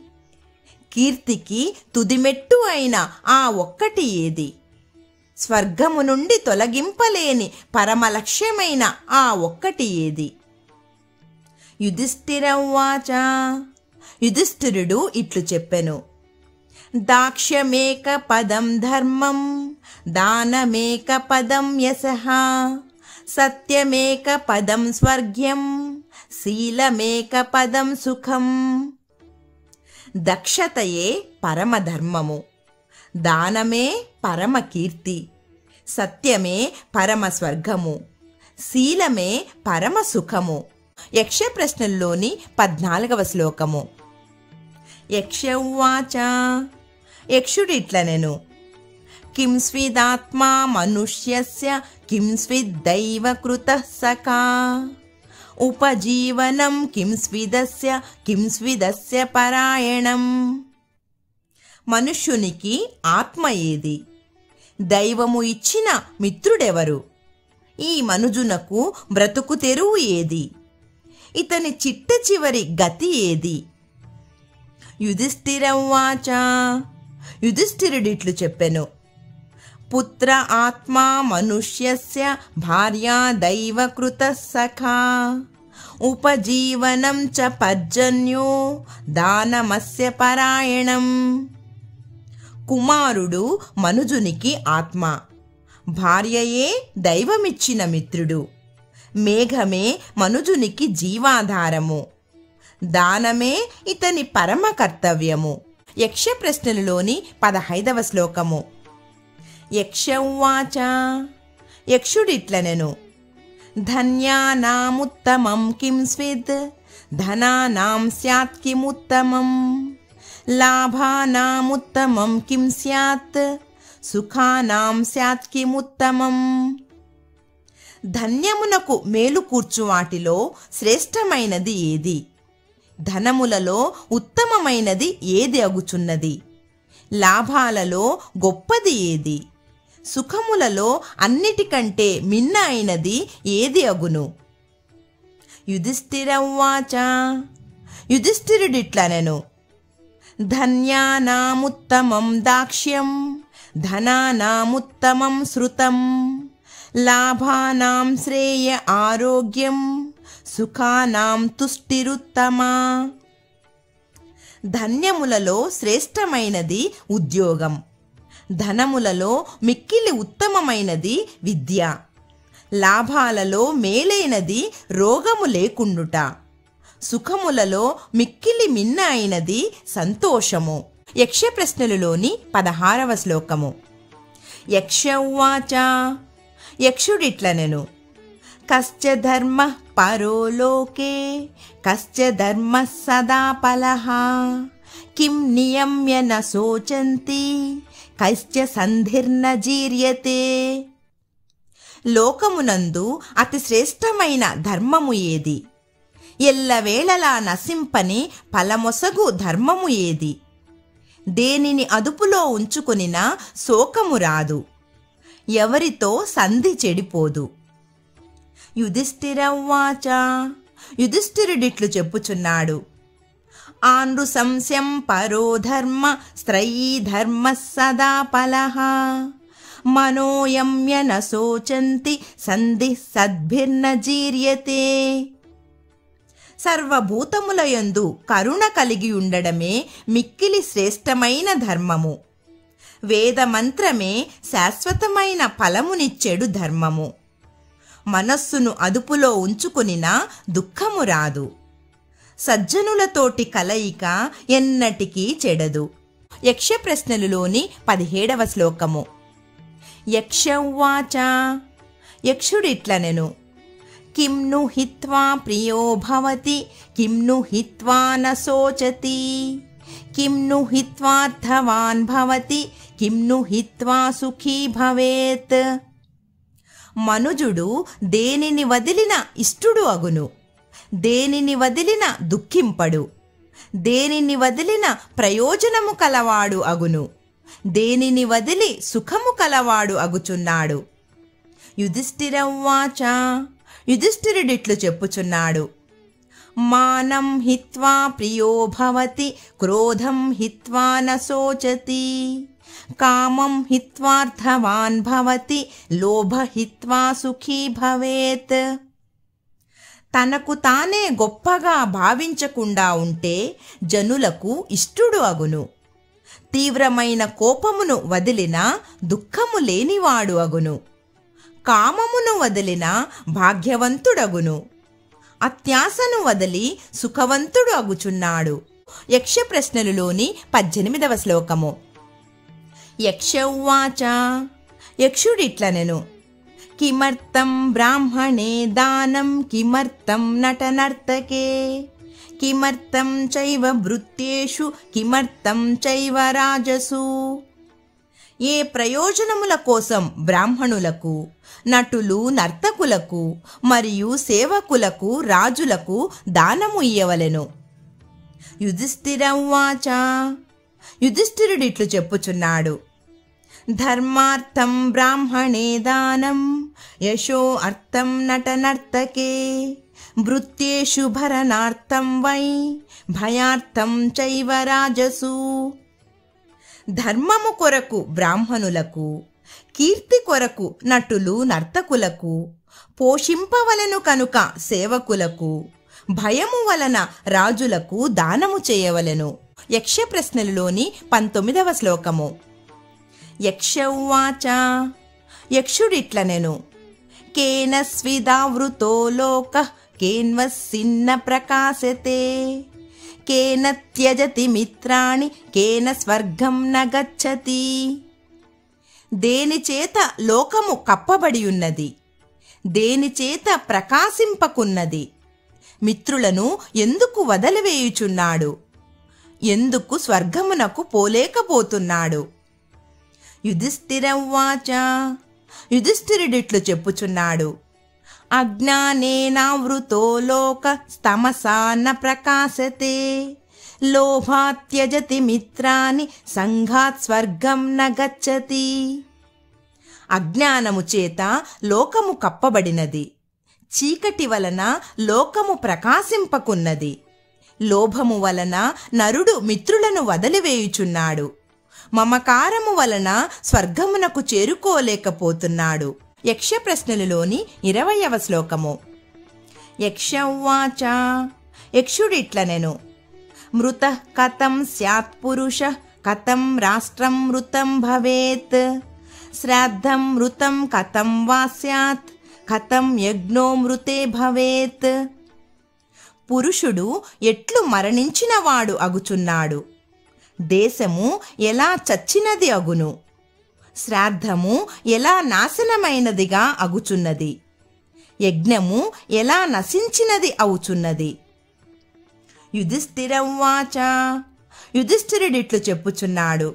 కీర్తికి తుదిమెట్టు అయిన ఆ ఒక్కటి ఏది? స్వర్గము నుండి తొలగింపలేని పరమలక్ష్యమైన ఆ ఒక్కటి ఏది? యుధిష్ఠిరవ్వాచ. యుధిష్ఠిరుడు ఇట్లు చెప్పెను. దాక్ష్యమేక పదం ధర్మం దానమేక పదం యశః సత్యమేక పదం స్వర్గ్యం శీలమేక పదం సుఖం. దక్షతయే పరమధర్మము, దానమే పరమ కీర్తి, సత్యమే పరమ స్వర్గము, శీలమే పరమ సుఖము. యక్ష ప్రశ్నల్లోని 14వ శ్లోకము. యక్ష ఉవాచ. యక్షుడిట్లనెను. కిం స్విదాత్మా మనుష్యస్య కిం స్విద్దైవ కృతః సఖా ఉపజీవనం కిం స్విదస్య కిం స్విదస్య పరాయణం. మనుష్యునికి ఆత్మ ఏది? దైవము ఇచ్చిన మిత్రుడెవరు? ఈ మనుజునకు బ్రతుకు తెరువు ఏది? ఇతని చిట్ట చివరి గతి ఏది? యుధిష్ఠిరవ్వాచ. యుధిష్ఠిరుడిట్లు చెప్పెను. పుత్ర ఆత్మా మనుష్యస్య భార్యా దైవకృతః సఖా ఉపజీవనం చ పర్జన్యో దానమస్య పరాయణం. కుమారుడు మనుజునికి ఆత్మ, భార్యయే దైవమిచ్చిన మిత్రుడు, మేఘమే మనుజునికి జీవాధారము, దానమే ఇతని పరమ కర్తవ్యము. యక్ష ప్రశ్నలలోని 15వ శ్లోకము. యక్ష ఉవాచ, యక్షుడిట్లనెను, ధన్యానాముత్తమం కిం స్విద్, ధనానాం స్యాత్ కిముత్తమం, లాభానాముత్తమం కిం స్యాత్, సుఖానాం స్యాత్ కిముత్తమం. ధన్యమునకు మేలు కూర్చు వాటిలో శ్రేష్టమైనది ఏది? ధనములలో ఉత్తమమైనది ఏది అగుచున్నది? లాభాలలో గొప్పది ఏది? సుఖములలో అన్నిటికంటే మిన్న అయినది ఏది అగును? యుధిష్ఠిర ఉవాచ, యుధిష్ఠిరుడిట్లనెను, ధన్యానాముత్తమం దాక్ష్యం, ధనానాముత్తమం శృతం, లాభానాం శ్రేయ ఆరోగ్యం, సుఖానాం తుష్టిరుత్తమా. ధన్యములలో శ్రేష్టమైనది ఉద్యోగం, ధనములలో మిక్కిలి ఉత్తమమైనది విద్య, లాభాలలో మేలైనది రోగము లేకుండుట, సుఖములలో మిక్కిలి మిన్న అయినది సంతోషము. యక్ష ప్రశ్నలలోని 16వ శ్లోకము. యక్ష ఉవాచ, యక్షుడిట్లనెను, కశ్చ ధర్మ పరో లోకే, కశ్చ ధర్మ సదా ఫలః, కిం నియమ్య న శోచంతి, కశ్చ సంధిర్న జీర్యతే. లోకమునందు అతి శ్రేష్టమైన ధర్మము ఏది? ఎల్లవేళలా నశింపని ఫలమొసగు ధర్మము ఏది? దేనిని అదుపులో ఉంచుకొనినా శోకము రాదు, ఎవరితో సంధి చెడిపోదు. యుధిష్ఠిర ఉవాచ, యుధిష్ఠిరుడిట్లు చెప్పుచున్నాడు, ఆనృశంస్యం పరో ధర్మ స్త్రయీ ధర్మ సదా ఫలః, మనోయమ్య న శోచంతి సంధి సద్భిర్న జీర్యతే. సర్వభూతములయందు కరుణ కలిగి ఉండడమే మిక్కిలి శ్రేష్టమైన ధర్మము. వేదమంత్రమే శాశ్వతమైన ఫలమునిచ్చెడు ధర్మము. మనస్సును అదుపులో ఉంచుకొనినా దుఃఖము రాదు. సజ్జనులతోటి కలయిక ఎన్నటికీ చెడదు. యక్ష ప్రశ్నలలోని 17వ శ్లోకము. యక్ష ఉవాచ, యక్షుడిట్లనెను, కిం ను హిత్వా ప్రియో భవతి, కిం ను హిత్వా న శోచతి, కిం ను హిత్వార్థవాన్ భవతి, కిం ను హిత్వా సుఖీ భవేత్. మనుజుడు దేనిని వదిలిన ఇష్టుడు అగును, దేనిని వదిలిన దుఃఖింపడు, దేనిని వదిలిన ప్రయోజనము కలవాడు అగును, దేనిని వదిలి సుఖము కలవాడు అగుచున్నాడు. యుధిష్ఠిర ఉవాచ, యుధిష్ఠిరుడిట్లు చెప్పుచున్నాడు, మానం హిత్వా ప్రియో భవతి, క్రోధం హిత్వా న శోచతి, కామం హిత్వార్థవాన్ భవతి, లోభ హిత్వా సుఖీ భవేత్. తనకు తానే గొప్పగా భావించకుండా ఉంటే జనులకు ఇష్టుడు అగును, తీవ్రమైన కోపమును వదిలిన దుఃఖము లేనివాడు అగును, కామమును వదిలిన భాగ్యవంతుడగును, అత్యాశను వదిలి సుఖవంతుడు అగుచున్నాడు. యక్ష ప్రశ్నలలోని 18వ శ్లోకము. యక్ష ఉవాచ, యక్షుడిట్లనెను, కిమర్థం బ్రాహ్మణే దానం, కిమర్థం నటనర్తకే, కిమర్థం చైవ భృత్యేషు, కిమర్థం చైవ రాజసు. ఏ ప్రయోజనముల కోసం బ్రాహ్మణులకు, నటులు, నర్తకులకు మరియు సేవకులకు, రాజులకు దానము ఇయ్యవలెను. యుధిష్ఠిర ఉవాచ, యుధిష్ఠిరుడిట్లు చెప్పుచున్నాడు, ధర్మార్థం బ్రాహ్మణే దానం, యశో అర్థం నటనర్తకే, భృత్యేషు భరణార్థం వై, భయార్థం చైవ రాజసు. ధర్మము కొరకు బ్రాహ్మణులకు, కీర్తి కొరకు నటులు, నర్తకులకు, పోషింపవలెను కనుక సేవకులకు, భయము వలన రాజులకు దానము చేయవలెను. యక్ష ప్రశ్నలలోని 19వ శ్లోకము. యక్ష ఉవాచ యక్షుడిట్లనెను కేన స్విదావృతో లోకః కేన్వస్సిన్న ప్రకాశతే కేన త్యజతి మిత్రాణి కేన స్వర్గం న గచ్చతి. దేనిచేత లోకము కప్పబడియున్నది, దేనిచేత ప్రకాశింపకున్నది, మిత్రులను ఎందుకు వదిలివేయుచున్నాడు, ఎందుకు స్వర్గమునకు పోలేకపోతున్నాడు. యుధిష్ఠిర ఉవాచ యుధిష్ఠిరుడిట్లు చెప్పుచున్నాడు అజ్ఞానేనావృతో లోక తమసా న ప్రకాశతే లోభాత్ త్యజతి మిత్రాని సంఘాత్ స్వర్గం న గచ్చతి. అజ్ఞానము చేత లోకము కప్పబడినది, చీకటి వలన లోకము ప్రకాశింపకున్నది, లోభము వలన నరుడు మిత్రులను వదిలివేయుచున్నాడు, మమకారము వలన స్వర్గమునకు చేరుకోలేకపోతున్నాడు. యక్ష ప్రశ్నలలోని 20వ శ్లోకము. యక్ష ఉవాచ యక్షుడిట్లనెను మృతః కథం స్యాత్ పురుషః కథం రాష్ట్రం మృతం భవేత్ శ్రాద్ధం మృతం కథం వా స్యాత్ కథం యజ్ఞో మృతే భవేత్. పురుషుడు ఎట్లు మరణించినవాడు అగుచున్నాడు, దేశము ఎలా చచ్చినది అగును, శ్రాద్ధము ఎలా నాశనమైనదిగా అగుచున్నది, యజ్ఞము ఎలా నశించినది అవుచున్నది. యుధిష్ఠిర ఉవాచ యుధిష్ఠిరుడిట్లు చెప్పుచున్నాడు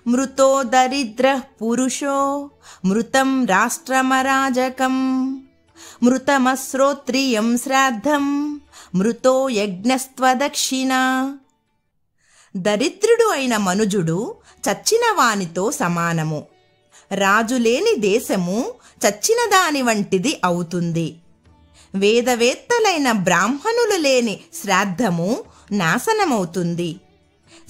మృతో దరిద్ర పురుషో మృతం రాష్ట్రమరాజకం మృతమశ్రోత్రియం శ్రాద్ధం మృతో యజ్ఞస్త్వదక్షిణ. దరిద్రుడు అయిన మనుజుడు చచ్చిన వానితో సమానము, రాజులేని దేశము చచ్చిన దాని వంటిది అవుతుంది, వేదవేత్తలైన బ్రాహ్మణులు లేని శ్రాద్ధము నాశనమవుతుంది,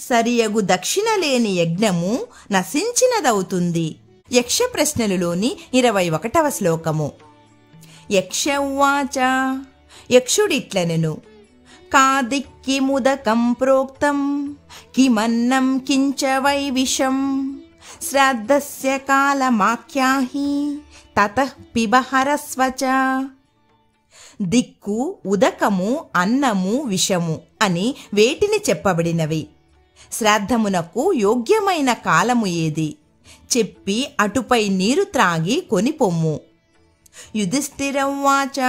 సరియగు దక్షిణ లేని యజ్ఞము నశించినదవుతుంది. యక్ష ప్రశ్నలలోని 21వ శ్లోకము. యక్ష ఉవాచ యక్షుడిట్లనెను కాదిక్కిముదకం ప్రోక్తం కిమన్నం కించ వై విషం శ్రాద్ధస్య కాలమాఖ్యాహి తతః పిబహరస్వచ. దిక్కు, ఉదకము, అన్నము, విషము అని వేటిని చెప్పబడినవి, శ్రాద్ధమునకు యోగ్యమైన కాలము ఏది చెప్పి అటుపై నీరు త్రాగి కొనిపొమ్ము. యుధిష్ఠిర ఉవాచ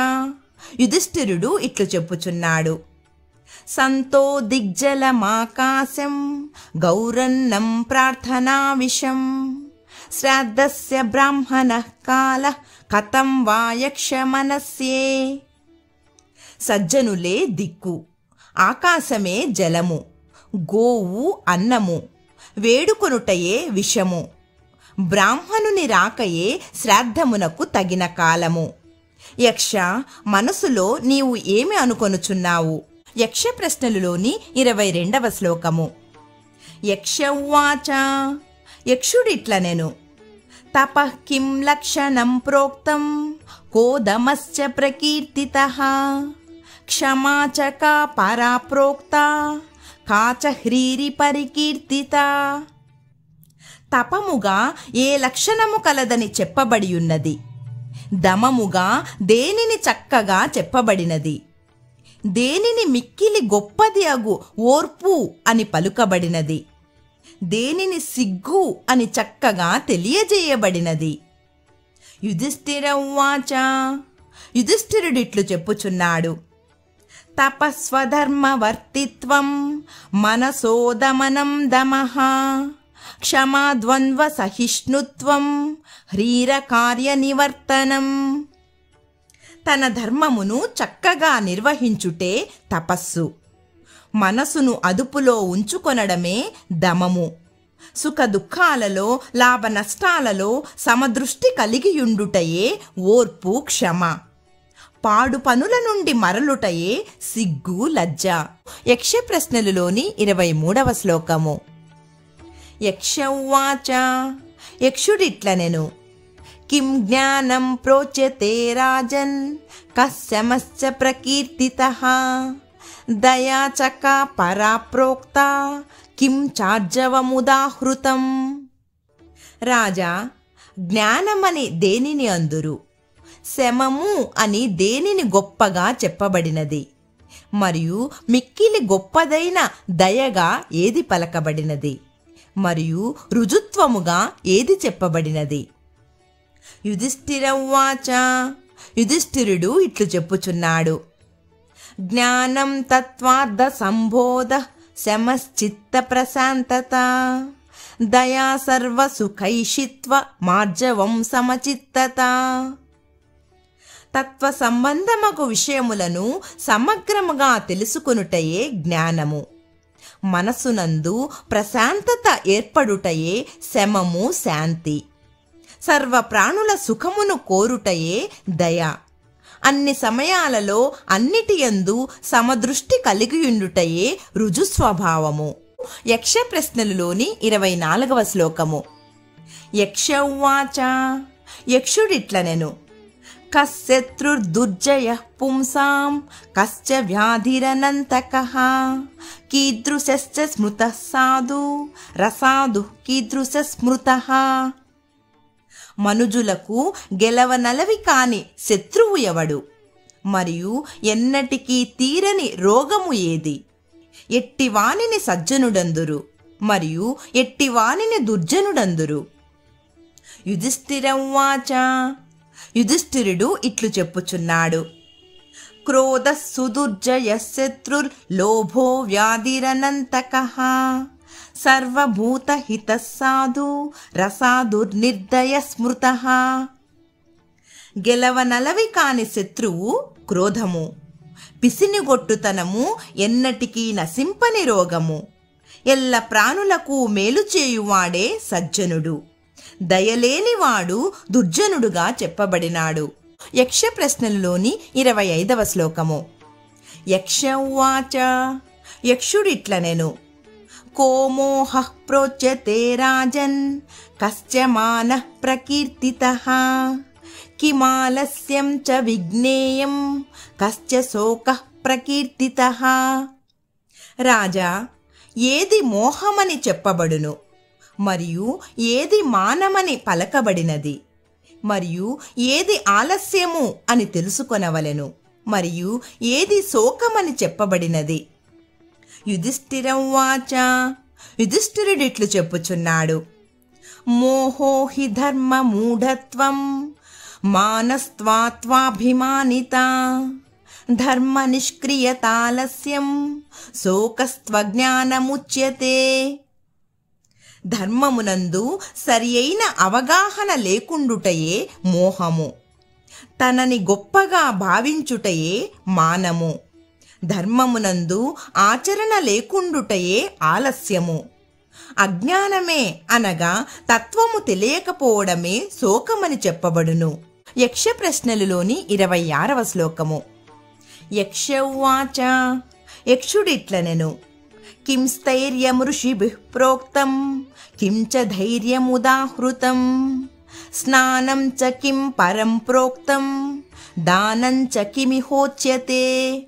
యుధిష్ఠిరుడు ఇట్లు చెప్పుచున్నాడు సంతో దిగ్జలమాకాశం గౌరన్నం ప్రార్థనా విషం శ్రాద్ధస్య బ్రాహ్మణః కాలః కథం వా యక్షమనస్యే. సజ్జనులే దిక్కు, ఆకాశమే జలము, గోవు అన్నము, వేడుకొనుటయే విషము, బ్రాహ్మణుని రాకయే శ్రాద్ధమునకు తగిన కాలము. యక్ష, మనసులో నీవు ఏమి అనుకొనుచున్నావు? యక్ష ప్రశ్నలలోని 22వ శ్లోకము. యక్ష ఉవాచ యక్షుడిట్లనెను తపః కిం లక్షణం ప్రోక్తం కోదమశ్చ ప్రకీర్తితః క్షమా చ కా పరా ప్రోక్తా కాచ హ్రీరి పరికీర్తితా. తపముగా ఏ లక్షణము కలదని చెప్పబడియున్నది, దమముగా దేనిని చక్కగా చెప్పబడినది, దేనిని మిక్కిలి గొప్పది అగు ఓర్పు అని పలుకబడినది, దేనిని సిగ్గు అని చక్కగా తెలియజేయబడినది. యుధిష్ఠిర ఉవాచ యుధిష్ఠిరుడిట్లు చెప్పుచున్నాడు తపస్వధర్మవర్తిత్వం మనసోదమనం దమః క్షమా ద్వంద్వ సహిష్ణుత్వం హ్రీర కార్యనివర్తనం. తన ధర్మమును చక్కగా నిర్వహించుటే తపస్సు, మనసును అదుపులో ఉంచుకొనడమే దమము, సుఖ దుఃఖాలలో లాభ నష్టాలలో సమదృష్టి కలిగియుండుటయే ఓర్పు క్షమ, పాడు పనుల నుండి మరలుటయే సిగ్గు లజ్జ. యక్ష ప్రశ్నలలోని 23వ శ్లోకము. యక్ష ఉవాచ యక్షుడిట్లనెను కిం జ్ఞానం ప్రోచ్యతే రాజన్ కస్యమశ్చ ప్రకీర్తితః దయా చ కా పరా ప్రోక్తా కిం చార్జవముదాహృతం. రాజా, జ్ఞానమని దేనిని అందురు? శమము అని దేనిని గొప్పగా చెప్పబడినది? మరియు మిక్కిలి గొప్పదైన దయగా ఏది పలకబడినది? మరియు రుజుత్వముగా ఏది చెప్పబడినది? యుధిష్ఠిరౌవాచ. యుధిష్ఠిరుడు ఇట్లు చెప్పుచున్నాడు. జ్ఞానం తత్వార్థ సంబోధ శమశ్చిత్త ప్రశాంతత దయా సర్వసుఖైషిత్వ మార్జవం సమచిత్తత. తత్వ సంబంధమగు విషయములను సమగ్రముగా తెలుసుకొనుటయే జ్ఞానము. మనసునందు ప్రశాంతత ఏర్పడుటయే శమము, శాంతి. సర్వ ప్రాణుల సుఖమును కోరుటయే దయ. అన్ని సమయాలలో అన్నిటియందు సమదృష్టి కలిగియుండుటయే రుజుస్వభావము. యక్ష ప్రశ్నలలోని 24వ శ్లోకము. యక్ష ఉవాచ. యక్షుడిట్లనెను. కశత్రుర్దుర్జయః పుంసాం కశ్చ వ్యాధిరనంతకః కీదృశశ్చ స్మృతః సాధు రసాధు కీదృశ స్మృతః. మనుజులకు గెలవనలవి కాని శత్రువు ఎవడు? మరియు ఎన్నటికీ తీరని రోగము ఏది? ఎట్టివానిని సజ్జనుడందురు మరియు ఎట్టివానిని దుర్జనుడందురు? యుధిష్ఠిరౌవాచ. యుధిష్ఠిరుడు ఇట్లు చెప్పుచున్నాడు. క్రోధ సుదుర్జయ శత్రుర్లోభో వ్యాధిరనంతకః సర్వభూతహిత సాధు రసాదుర్నిర్దయ స్మృతః. గెలవనలవి కాని శత్రువు క్రోధము, పిసినిగొట్టుతనము, ఎన్నటికీ నశింపని రోగము. ఎల్ల ప్రాణులకు మేలు చేయువాడే సజ్జనుడు. దయలేనివాడు దుర్జనుడుగా చెప్పబడినాడు. యక్ష ప్రశ్నలలోని 25వ శ్లోకము. యక్ష ఉవాచ. యక్షుడిట్లనెను. కోమోహః ప్రోచ్యతే రాజన్ కశ్చ మానః ప్రకీర్తితః కిమాలస్యం చ విజ్ఞేయం కశ్చ శోకః ప్రకీర్తితః. రాజా, ఏది మోహమని చెప్పబడును మరియు ఏది మానమని పలకబడినది మరియు ఏది ఆలస్యము అని తెలుసుకొనవలెను మరియు ఏది శోకమని చెప్పబడినది? యుధిష్ఠిరౌవాచ. యుధిష్ఠిరుడిట్లు చెప్పుచున్నాడు. మోహో హి ధర్మ మూఢత్వం మానస్త్వాత్వాభిమానిత ధర్మ నిష్క్రియతాలస్యం శోకస్త్వజ్ఞానముచ్యతే. ధర్మమునందు సరియైన అవగాహన లేకుండుటయే మోహము. తనని గొప్పగా భావించుటయే మానము. ధర్మమునందు ఆచరణ లేకుండుటయే ఆలస్యము. అజ్ఞానమే అనగా తత్వము తెలియకపోవడమే శోకమని చెప్పబడును. యక్ష ప్రశ్నలలోని 26వ శ్లోకము. యక్ష ఉవాచ. యక్షుడిట్లనెను. కిం స్థైర్యమృషిభిః ప్రోక్తం కిం చ ధైర్యముదాహృతం స్నానం చ కిం పరం ప్రోక్తం దానం చ కిమిహోచ్యతే.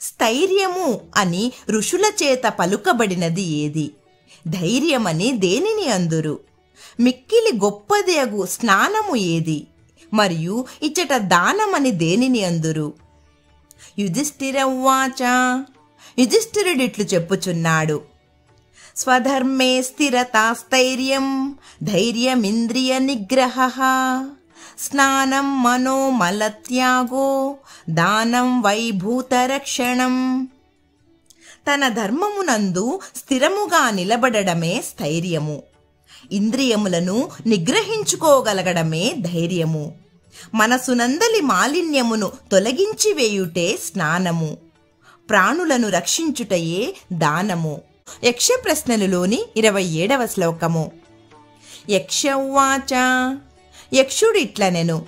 స్థైర్యము అని ఋషుల చేత పలుకబడినది ఏది? ధైర్యమని దేనిని అందురు? మిక్కిలి గొప్పదేగు స్నానము ఏది? మరియు ఇచ్చట దానమని దేనిని అందురు? యుధిష్ఠిరౌవాచ. యుధిష్ఠిరుడిట్లు చెప్పుచున్నాడు. స్వధర్మే స్థిరతాస్థైర్యం ధైర్యమింద్రియ నిగ్రహః స్నానం మనోమలత్యాగో దానం వైభూతరక్షణం. తన ధర్మమునందు స్థిరముగా నిలబడడమే స్థైర్యము. ఇంద్రియములను నిగ్రహించుకోగలగడమే ధైర్యము. మనసునందలి మాలిన్యమును తొలగించి వేయుటే స్నానము. ప్రాణులను రక్షించుటయే దానము. యక్ష ప్రశ్నలలోని 27వ శ్లోకము. యక్ష ఉవాచ. యక్షుడిట్లనెను.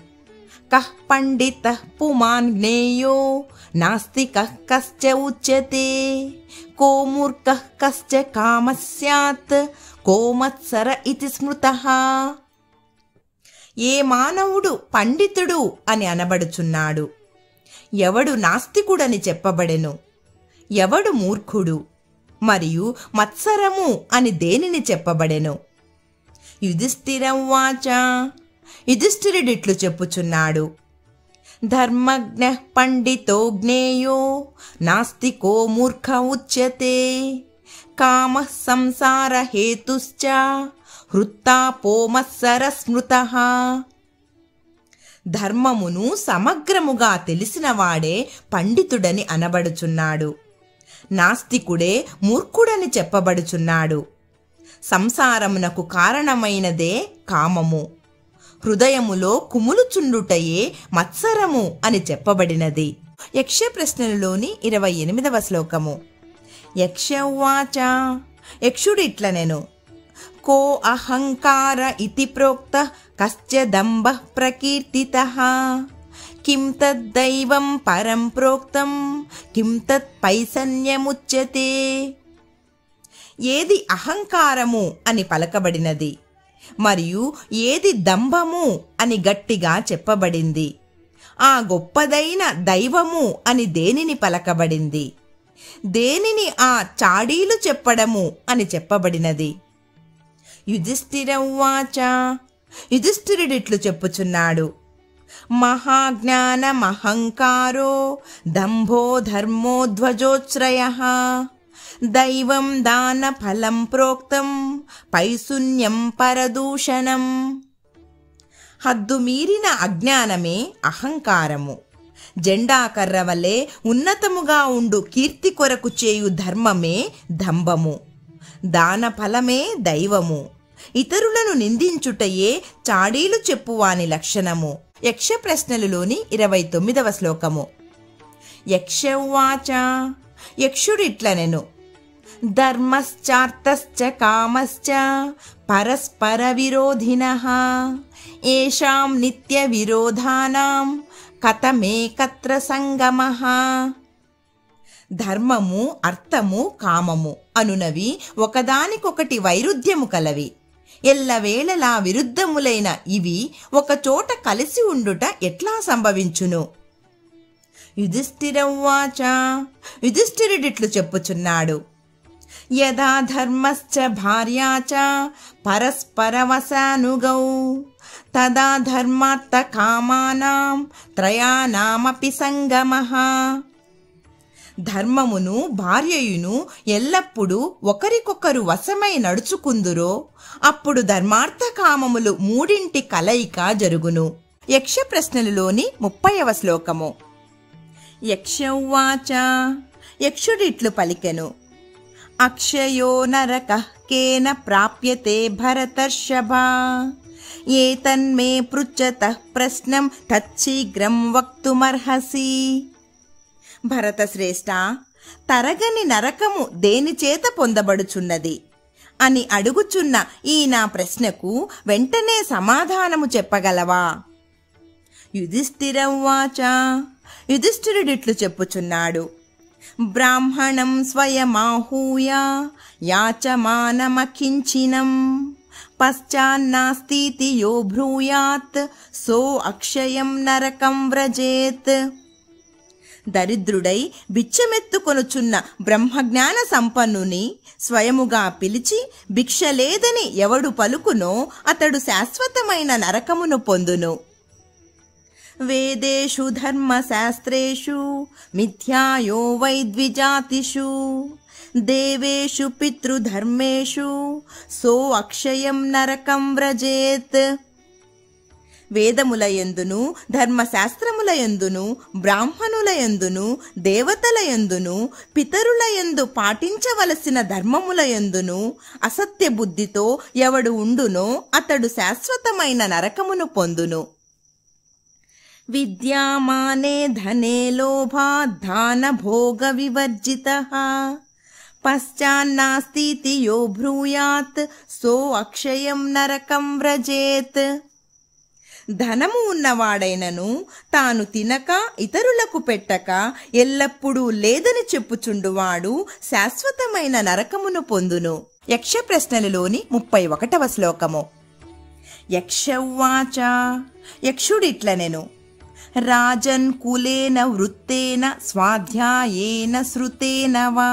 కః పండితః పుమాన్ జ్ఞేయో నాస్తి కః కశ్చ ఉచ్యతే కో మూర్ఖః కశ్చ కామః స్యాత్ కో మత్సర ఇతి స్మృతః. ఏ మానవుడు పండితుడు అని అనబడుచున్నాడు? ఎవడు నాస్తికుడని చెప్పబడెను? ఎవడు మూర్ఖుడు? మరియు మత్సరము అని దేనిని చెప్పబడెను? యుధిష్ఠిరౌవాచ యుధిష్ఠిరుడిట్లు చెప్పుచున్నాడు. ధర్మజ్ఞః పండితో జ్ఞేయో నాస్తికో మూర్ఖ ఉచ్యతే కామః సంసార హేతుశ్చ హృత్తాపో మత్సరస్మృతః. ధర్మమును సమగ్రముగా తెలిసినవాడే పండితుడని అనబడుచున్నాడు. నాస్తికుడే మూర్ఖుడని చెప్పబడుచున్నాడు. సంసారమునకు కారణమైనదే కామము. హృదయములో కుములుచుండుటయే మత్సరము అని చెప్పబడినది. యక్ష ప్రశ్నలలోని 28వ శ్లోకము. యక్ష ఉవాచ యక్షుడిట్లనెను. కో అహంకార ఇతి ప్రోక్త కశ్చ దంభః ప్రకీర్తితః కిం తద్దైవం పరం ప్రోక్తం కిం తత్ పైసన్యముచ్యతే. ఏది అహంకారము అని పలకబడినది మరియు ఏది దంభము అని గట్టిగా చెప్పబడింది. ఆ గొప్పదైన దైవము అని దేనిని పలకబడింది, దేనిని ఆ చాడీలు చెప్పడము అని చెప్పబడినది. యుధిష్ఠిరౌవాచ యుధిష్ఠిరుడిట్లు చెప్పుచున్నాడు. మహాజ్ఞానమహంకారో దంభో ధర్మో ధ్వజోచ్రయః దైవం దాన ఫలం ప్రోక్తం పైశూన్యం పరదూషణం. హద్దు మీరిన అజ్ఞానమే అహంకారము. జెండాకర్ర వలె ఉన్నతముగా ఉండు కీర్తి కొరకు చేయు ధర్మమే దంభము. దాన ఫలమే దైవము. ఇతరులను నిందించుటయే చాడీలు చెప్పువాని లక్షణము. యక్ష ప్రశ్నలలోని 29వ శ్లోకము. యక్ష ఉవాచ యక్షుడిట్లనెను. ధర్మశ్చార్థశ్చ కామశ్చ పరస్పర విరోధినః ఏషాం నిత్య విరోధానాం కథమేకత్ర సంగమః. ధర్మము అర్థము కామము అనునవి ఒకదానికొకటి వైరుధ్యము కలవి. ఎల్లవేళలా విరుద్ధములైన ఇవి ఒకచోట కలిసి ఉండుట ఎట్లా సంభవించును? యుధిష్ఠిరౌవాచ యుధిష్ఠిరుడిట్లు చెప్పుచున్నాడు. యథా ధర్మశ్చ భార్యా చ పరస్పరవసానుగౌ తదా ధర్మార్థ కామానాం త్రయానామపి సంగమః. ధర్మమును భార్యయును ఎల్లప్పుడూ ఒకరికొకరు వశమై నడుచుకుందురో అప్పుడు ధర్మార్థ కామములు మూడింటి కలయిక జరుగును. యక్ష ప్రశ్నలలోని 30వ శ్లోకము. యక్ష ఉవాచ యక్షుడిట్లు పలికెను. అక్షయో నరకః కేన ప్రాప్యతే భరతర్షభ ఏతన్మే పృచ్చతః ప్రశ్నం తచ్చీఘ్రం వక్తుమర్హసి. భరతశ్రేష్ఠ, తరగని నరకము దేని చేత పొందబడుచున్నది అని అడుగుచున్న ఈ నా ప్రశ్నకు వెంటనే సమాధానము చెప్పగలవా? యుధిష్ఠిరౌవాచ యుధిష్ఠిరుడిట్లు చెప్పుచున్నాడు. బ్రాహ్మణం స్వయమాహూయ యాచమానమకించినం పశ్చాన్నాస్తితి యో బ్రూయాత్ సో అక్షయం నరకం వ్రజేత్. దరిద్రుడై బిచ్చమెత్తుకొనుచున్న బ్రహ్మజ్ఞాన సంపన్నుని స్వయముగా పిలిచి భిక్ష లేదని ఎవడు పలుకునో అతడు శాశ్వతమైన నరకమును పొందును. వేదేషు ధర్మశాస్త్రేషు మిథ్యాయో వై ద్విజాతిషు దేవేషు పితృధర్మేషు సో అక్షయం నరకం వ్రజేత్. వేదములయందును ధర్మశాస్త్రములయందును బ్రాహ్మణులయందును దేవతలయందును పితరులయందు పాటించవలసిన ధర్మములయందును అసత్య బుద్ధితో ఎవడు ఉండునో అతడు శాశ్వతమైన నరకమును పొందును. విద్యామానే ధనే లోభాద్ధాన భోగ వివర్జితః పశ్చాన్నాస్తితి యో బ్రూయాత్ సో అక్షయం నరకం వ్రజేత్. ధనము ఉన్నవాడైనను తాను తినక ఇతరులకు పెట్టక ఎల్లప్పుడూ లేదని చెప్పుచుండువాడు శాశ్వతమైన నరకమును పొందును. యక్ష ప్రశ్నలలోని 31వ శ్లోకము. యక్ష ఉవాచ యక్షుడిట్లనెను. రాజన్ కులేన వృత్తేన స్వాధ్యాయేన శ్రుతేన వా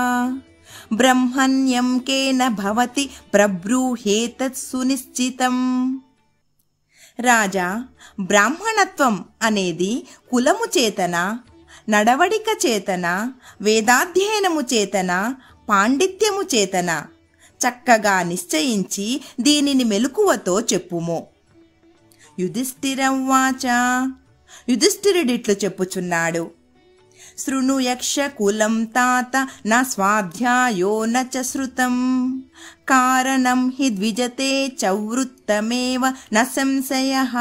బ్రహ్మణ్యం కేన భవతి ప్రబ్రూహేతత్ సునిశ్చితం. రాజా, బ్రాహ్మణత్వం అనేది కులము చేతన, నడవడిక చేతన, వేదాధ్యయనము చేతన, పాండిత్యము చేతన చక్కగా నిశ్చయించి దీనిని మెలకువతో చెప్పుము. యుధిష్ఠిరవ్వాచ. యుధిష్ఠిరుడిట్లు చెప్పుచున్నాడు. శృణు యక్ష కులం తాత న స్వాధ్యాయో న చ శృతం కారణం హి ద్విజతే చవృత్తమేవ న సంశయః.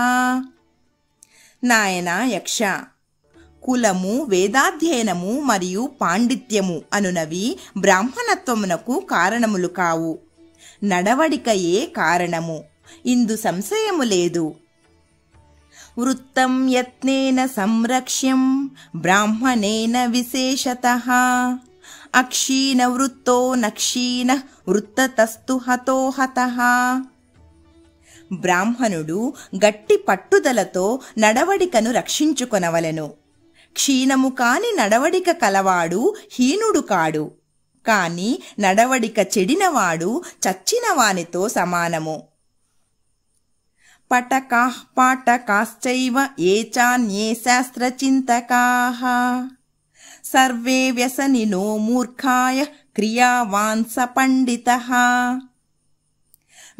నాయన యక్ష, కులము, వేదాధ్యయనము మరియు పాండిత్యము అనునవి బ్రాహ్మణత్వమునకు కారణములు కావు. నడవడికయే కారణము, ఇందు సంశయము లేదు. వృత్తం యత్నేన సంరక్ష్యం బ్రాహ్మణేన విశేషతః అక్షీణ వృత్తో నక్షీణ వృత్తతస్తు హతో హతః. బ్రాహ్మణుడు గట్టి పట్టుదలతో నడవడికను రక్షించుకొనవలెను. క్షీణము కాని నడవడిక కలవాడు హీనుడు కాడు. కాని నడవడిక చెడినవాడు చచ్చినవానితో సమానము. పటకాః పాటకాశ్చైవ ఏ చాన్యే శాస్త్రచింతకాః సర్వే వ్యసనినో మూర్ఖాయ క్రియావాన్ స పండితః.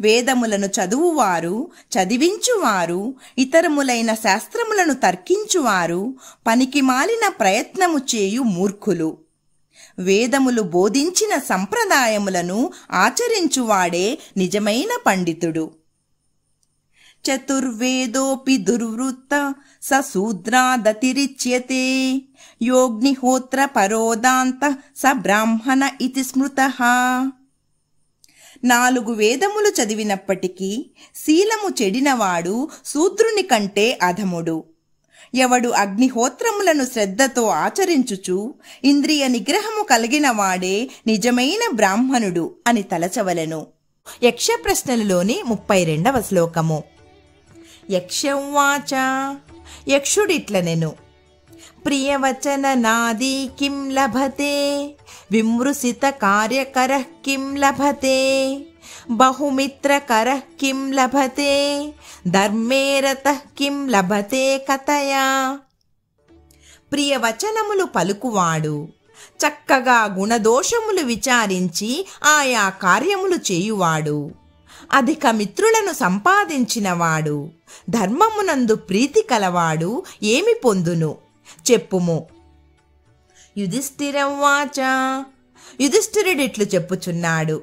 వేదములను చదువువారు, చదివించువారు, ఇతరములైన శాస్త్రములను తర్కించువారు పనికిమాలిన ప్రయత్నము చేయు మూర్ఖులు. వేదములు బోధించిన సంప్రదాయములను ఆచరించువాడే నిజమైన పండితుడు. చతుర్వేదోపి దుర్వృత్త స శూద్రాదతిరిచ్యతే యోగ్నిహోత్ర పరోదాంత స బ్రాహ్మణ ఇతి స్మృతః. 4 వేదములు చదివినప్పటికీ శీలము చెడినవాడు శూద్రుని కంటే అధముడు. ఎవడు అగ్నిహోత్రములను శ్రద్ధతో ఆచరించుచు ఇంద్రియ నిగ్రహము కలిగినవాడే నిజమైన బ్రాహ్మణుడు అని తలచవలెను. యక్ష ప్రశ్నలలోని 32వ శ్లోకము. యక్షౌవాచ. యక్షుడిట్లనెను. ప్రియవచన నాదీ కిం లభతే విమృసిత కార్యకరః కిం లభతే బహుమిత్రకరః కిం లభతే ధర్మే రతః కిం లభతే కథయా. ప్రియవచనములు పలుకువాడు, చక్కగా గుణదోషములు విచారించి ఆయా కార్యములు చేయువాడు, అధిక మిత్రులను సంపాదించినవాడు, ధర్మమునందు ప్రీతి కలవాడు ఏమి పొందును చెప్పుము. యుధిష్ఠిరవ్వాచ. యుధిష్ఠిరుడిట్లు చెప్పుచున్నాడు.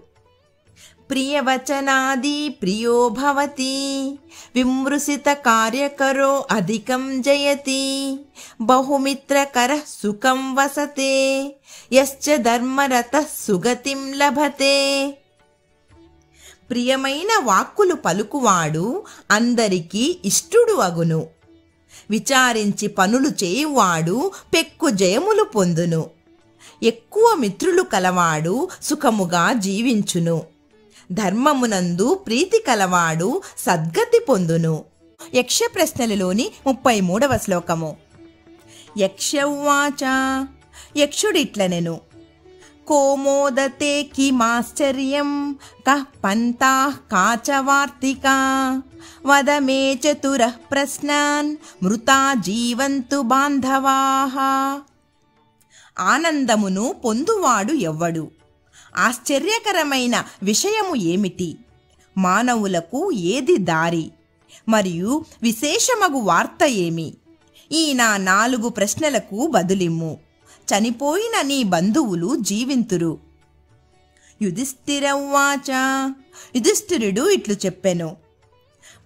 ప్రియవచనాది ప్రియో భవతి విమృసిత కార్యకరో అధికం జయతి బహుమిత్రకరః సుఖం వసతే యశ్చ ధర్మరతః సుగతిం లభతే. ప్రియమైన వాక్కులు పలుకువాడు అందరికీ ఇష్టుడు అగును. విచారించి పనులు చేయువాడు పెక్కు జయములు పొందును. ఎక్కువ మిత్రులు కలవాడు సుఖముగా జీవించును. ధర్మమునందు ప్రీతి కలవాడు సద్గతి పొందును. యక్ష ప్రశ్నలలోని 33వ శ్లోకము. యక్షౌవాచ. యక్షుడిట్లనెను. కోమోదతే కిమాశ్చర్యం కః పంతాః కాచ వార్తికా వద మే చతురః ప్రశ్నాన్ మృతా జీవంతు బాంధవాః. ఆనందమును పొందువాడు ఎవ్వడు? ఆశ్చర్యకరమైన విషయము ఏమిటి? మానవులకు ఏది దారి? మరియు విశేషమగు వార్త ఏమి? ఈ నా 4 ప్రశ్నలకు బదులిమ్ము. చనిపోయిన నీ బంధువులు జీవింతురు. యుధిష్ఠిరవ్వాచ. యుధిష్ఠిరుడు ఇట్లు చెప్పెను.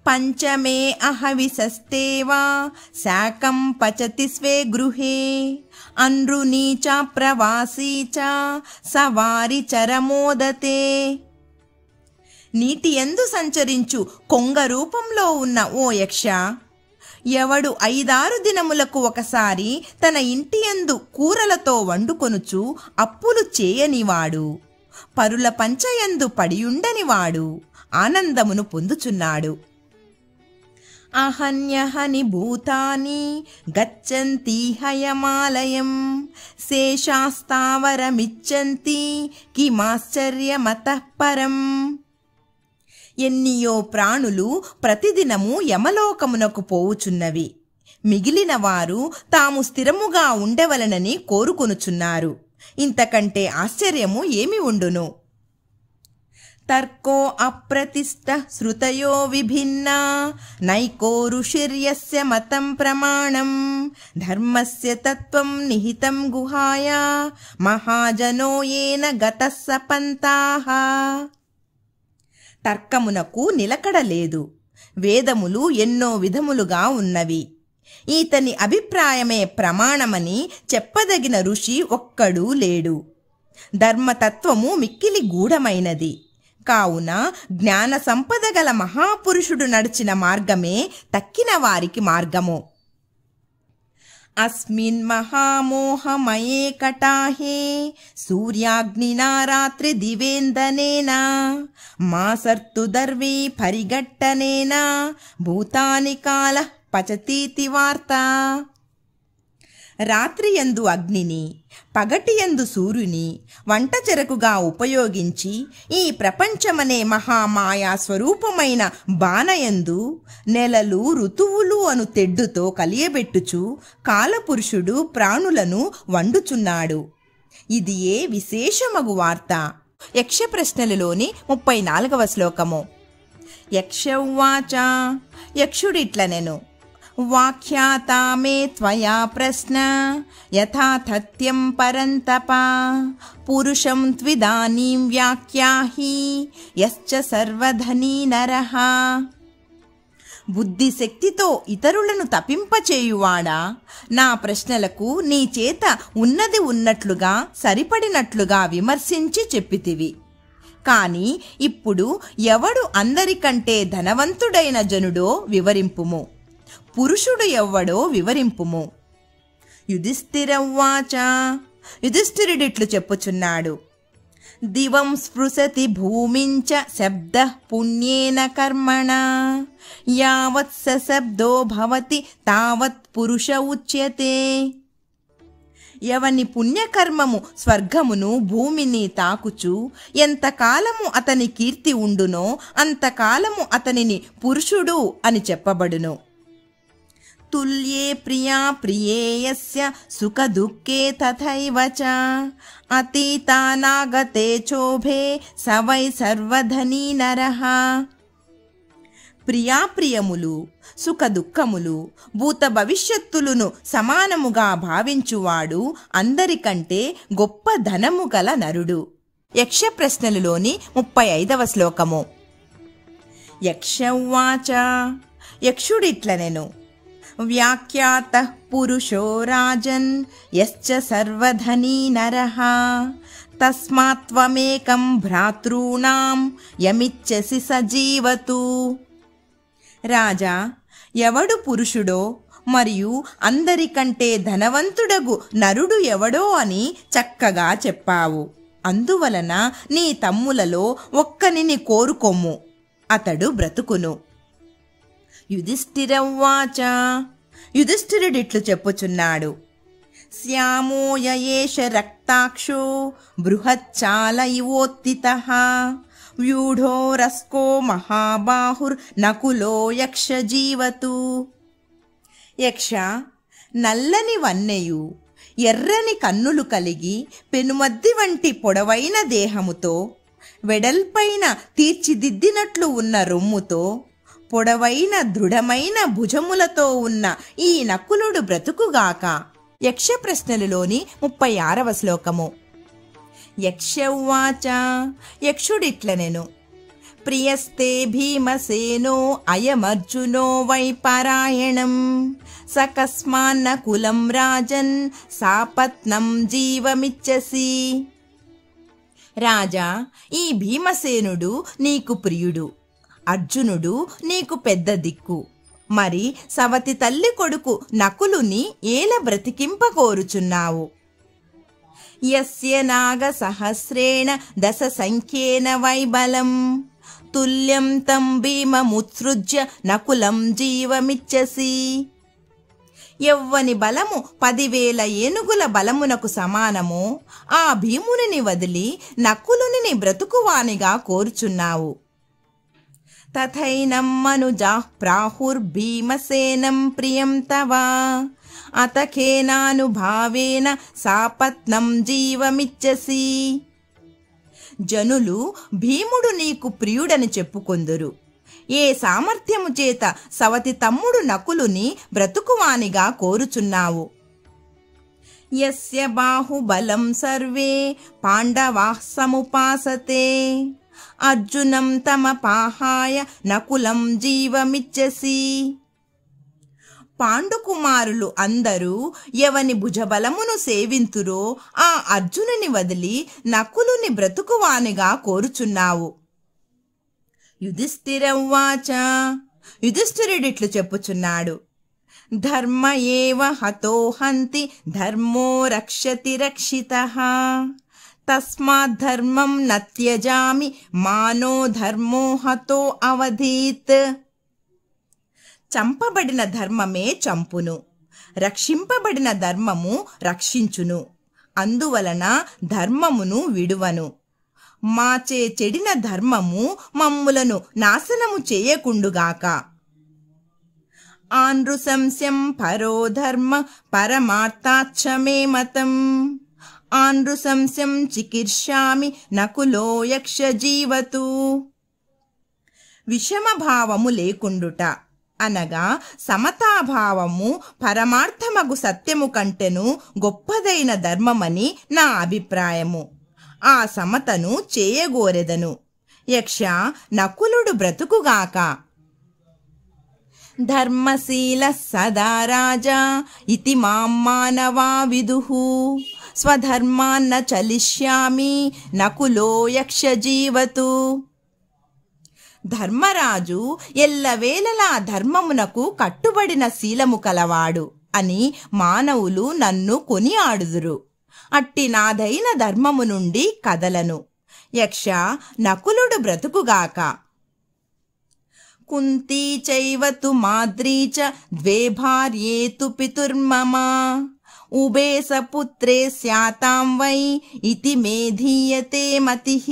పంచమే అహవిసస్తేవా శాకం పచతి స్వే గృహే అనృణీచ ప్రవాసీచ సవారి చరమోదతే. నీటి యందు సంచరించు కొంగ రూపంలో ఉన్న ఓ యక్ష, ఎవడు 5-6 దినములకు ఒకసారి తన ఇంటి యందు కూరలతో వండుకొనుచు అప్పులు చేయనివాడు, పరుల పంచయందు పడియుండనివాడు ఆనందమును పొందుచున్నాడు. అహన్యహని భూతాని గచ్చంతి హయమాలయం శేషాస్తావరమిచ్చంతి కిమాశ్చర్యమతః పరం. ఎన్నియో ప్రాణులు ప్రతిదినము యమలోకమునకు పోవుచున్నవి. మిగిలిన వారు తాము స్థిరముగా ఉండవలనని కోరుకొనుచున్నారు. ఇంతకంటే ఆశ్చర్యము ఏమి ఉండును? తర్కో అప్రతిష్ట శ్రుతయో విభిన్నా నైకో ఋషిర్యస్య మతం ప్రమాణం ధర్మస్య తత్వం నిహితం గుహాయ మహాజనో ఏన గతః సపంతాః. తర్కమునకు నిలకడ లేదు. వేదములు ఎన్నో విధములుగా ఉన్నవి. ఈతని అభిప్రాయమే ప్రమాణమని చెప్పదగిన ఋషి ఒక్కడూ లేడు. ధర్మతత్వము మిక్కిలి గూఢమైనది. కావున జ్ఞాన సంపద గల మహాపురుషుడు నడిచిన మార్గమే తక్కిన వారికి మార్గము. అస్మిన్ మహామోహమయే కటాహే సూర్యాగ్నినా రాత్రి దివేందనేనా మాసర్తు దర్వీ పరిగట్టనేనా భూతాని కాల పచతీతి వార్త. రాత్రియందు అగ్నిని, పగటియందు సూర్యుని వంట చెరకుగా ఉపయోగించి ఈ ప్రపంచమనే మహామాయా స్వరూపమైన బాణయందు నెలలు ఋతువులు అను తెడ్డుతో కలియబెట్టుచు కాలపురుషుడు ప్రాణులను వండుచున్నాడు. ఇది ఏ విశేషమగు వార్త. యక్ష ప్రశ్నలలోని 34వ శ్లోకము. యక్ష ఉవాచ. యక్షుడిట్లనెను, వాఖ్యాతా మే త్వయా ప్రశ్న యథాతథ్యం పరంతప పురుషం త్విదానీం వ్యాఖ్యాహి యశ్చ సర్వధనీ నరః. బుద్ధిశక్తితో ఇతరులను తపింపచేయువాడా, నా ప్రశ్నలకు నీ చేత ఉన్నది ఉన్నట్లుగా సరిపడినట్లుగా విమర్శించి చెప్పితివి. కాని ఇప్పుడు ఎవడు అందరికంటే ధనవంతుడైన జనుడో వివరింపుము, పురుషుడు ఎవ్వడో వివరింపుము. యుధిష్ఠిర ఉవాచ. యుధిష్ఠిరుడిట్లు చెప్పుచున్నాడు. దివం స్పృశతి భూమించ శబ్ద పుణ్యేన కర్మణ యావత్ స శబ్దో భవతి తావత్ పురుష ఉచ్యతే. ఎవని పుణ్యకర్మము స్వర్గమును భూమిని తాకుచు ఎంతకాలము అతని కీర్తి ఉండునో అంతకాలము అతనిని పురుషుడు అని చెప్పబడును. తుల్యే ప్రియా ప్రియేయస్య సుఖ దుఃఖే తథైవ చ అతీతానాగతే చోభే సవై సర్వధనీ నరః. ప్రియాప్రియములు, సుఖ దుఃఖములు, భూత భవిష్యత్తులను సమానముగా భావించువాడు అందరికంటే గొప్ప ధనము గల నరుడు. యక్ష ప్రశ్నలలోని 35వ శ్లోకము. యక్ష ఉవాచ. యక్షుడిట్లనెను, వ్యాఖ్యాత పురుషో రాజన్ యశ్చ సర్వధనీ నరః తస్మాత్వమేకం భ్రాతॄణాం యమిచ్చసి సజీవతు. రాజా, ఎవడు పురుషుడో మరియు అందరికంటే ధనవంతుడగు నరుడు ఎవడో అని చక్కగా చెప్పావు. అందువలన నీ తమ్ములలో ఒక్కనిని కోరుకొమ్ము, అతడు బ్రతుకును. యుధిష్ఠిర ఉవాచ. యుధిష్ఠిరుడిట్లు చెప్పుచున్నాడు. శ్యామో యయేష రక్తాక్షో బృహచ్చాల ఇవోత్థితః వ్యూఢో రస్కో మహాబాహుర్ నకులో యక్ష జీవతు. యక్ష, నల్లని వన్నెయు ఎర్రని కన్నులు కలిగి పెనుమద్ది వంటి పొడవైన దేహముతో వెడల్పైన తీర్చిదిద్దినట్లు ఉన్న రొమ్ముతో పొడవైన దృఢమైన భుజములతో ఉన్న ఈ నకులుడు బ్రతుకుగాక. యక్ష ప్రశ్నలలోని 36వ శ్లోకము. యక్ష ఉవాచ. యక్షుడిట్లనెను, ప్రియస్తే భీమసేనో అయమర్జునో వై పరాయణం సకస్మాన్నకులం రాజన్ సాపత్నం జీవమిచ్చసి. రాజా, ఈ భీమసేనుడు నీకు ప్రియుడు, అర్జునుడు నీకు పెద్ద దిక్కు. మరి సవతి తల్లి కొడుకు నకులుని ఏల బ్రతికింప కోరుచున్నావు? యస్య నాగ సహస్రేణ దశ సంఖ్యేన వైబలం తుల్యం తం భీమముత్సృజ్య నకులం జీవమిచ్చసి. ఎవ్వని బలము 10,000 ఏనుగుల బలమునకు సమానమో ఆ భీమునిని వదిలి నకులుని బ్రతుకువానిగా కోరుచున్నావు. తథైనం మనుజాః ప్రాహుర్భీమసేనం ప్రియం తవ అతఖేనానుభావేన సాపత్నం జీవమిచ్చసి. జనులు భీముడు నీకు ప్రియుడని చెప్పుకొందురు. ఏ సామర్థ్యము చేత సవతి తమ్ముడు నకులుని బ్రతుకువానిగా కోరుచున్నావు. యస్య బాహుబలం సర్వే పాండవాః సముపాసతే అర్జునం తమపాహాయ నకులం జీవమిచ్చసి. పాండుకుమారులు అందరూ ఎవని భుజబలమును సేవింతురో ఆ అర్జునుని వదిలి నకులుని బ్రతుకువానిగా కోరుచున్నావు. యుధిష్ఠిరౌవాచ. యుధిష్ఠిరుడిట్లు చెప్పుచున్నాడు. ధర్మ ఏవ హతో హంతి ధర్మో రక్షతి రక్షితః తస్మాద్ధర్మం నత్యజామి మానో ధర్మో హతో అవధీత్. చంపబడిన ధర్మమే చంపును, రక్షింపబడిన ధర్మము రక్షించును. అందువలన ధర్మమును విడువను. మాచే చెడిన ధర్మము మమ్ములను నాశనము చేయకుండుగాక. ఆనృశంస్యం పరో ధర్మ పరమార్థాచ్చ మే మతం ఆనృశంస్యం చికీర్ష్యామి నకులో యక్ష జీవతు. విషమభావము లేకుండుట అనగా సమతాభావము పరమార్థమగు సత్యము కంటెను గొప్పదైన ధర్మమని నా అభిప్రాయము. ఆ సమతను చేయగోరెదను. యక్ష నకులుడు బ్రతుకుగాక. ధర్మశీల సదా రాజా ఇతి మాం మానవా విదుః స్వధర్మాన్న చలిష్యామి నకులో యక్ష జీవతు. ధర్మరాజు ఎల్లవేళలా ధర్మమునకు కట్టుబడిన శీలము కలవాడు అని మానవులు నన్ను కొనియాడుదురు. అట్టి నాదైన ధర్మము నుండి కదలను. యక్ష నకులుడు బ్రతుకుగాక. కుంతీ చైవతు మాద్రీ చ ద్వే భార్యేతు పితుర్మమ ఉభే సపుత్రే స్యాతాం వై ఇతి మే ధీయతే మతిః.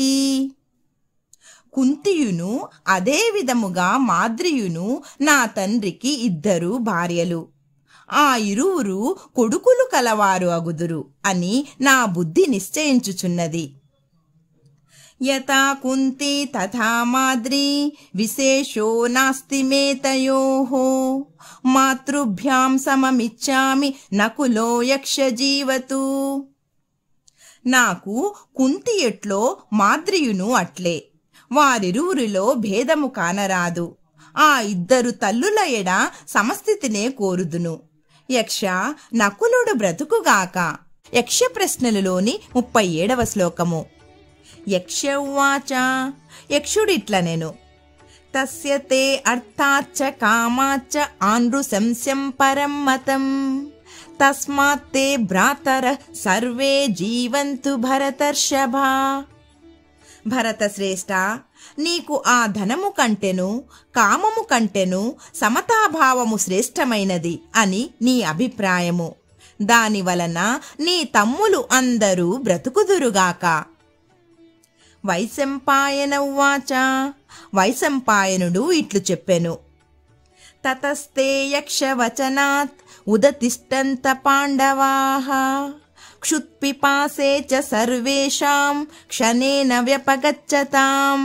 కుంతియును అదే విధముగా మాద్రియును నా తండ్రికి 2 భార్యలు. ఆ ఇరువురు కొడుకులు కలవారు అగుదురు అని నా బుద్ధి నిశ్చయించుచున్నది. యథా కుంతి తథా మాద్రి విశేషో నాస్తి మే తయోః మాతృభ్యాం సమమిచ్చామి నకులో యక్ష జీవతు. నాకు కుంతి ఎట్లో మాద్రియును అట్లే. వారిరువురిలో భేదము కానరాదు. ఆ 2 తల్లుల ఎడ సమస్థితినే కోరుదును. యక్ష నకులుడు బ్రతుకుగాక. యక్ష ప్రశ్నలలోని 37వ శ్లోకము. యక్ష ఉవాచ. యక్షుడిట్లనెను. తస్య తే అర్థాచ్చ కామాచ్చ ఆనృశంస్యం పరం మతం తస్మాత్ తే భ్రాతరః సర్వే జీవంతు భరతర్షభ. భరత శ్రేష్ఠ, నీకు ఆ ధనము కంటెను కామము కంటెను సమతాభావము శ్రేష్టమైనది అని నీ అభిప్రాయము. దానివలన నీ తమ్ములు అందరూ బ్రతుకుదురుగాక. వైశంపాయన ఉవాచ. వైశంపాయనుడు ఇట్లు చెప్పెను. తతస్తే యక్షవచనాత్ ఉదతిష్టంత పాండవాః క్షుత్పిపాసే చ సర్వేషాం క్షణేన వ్యపగచ్చతాం.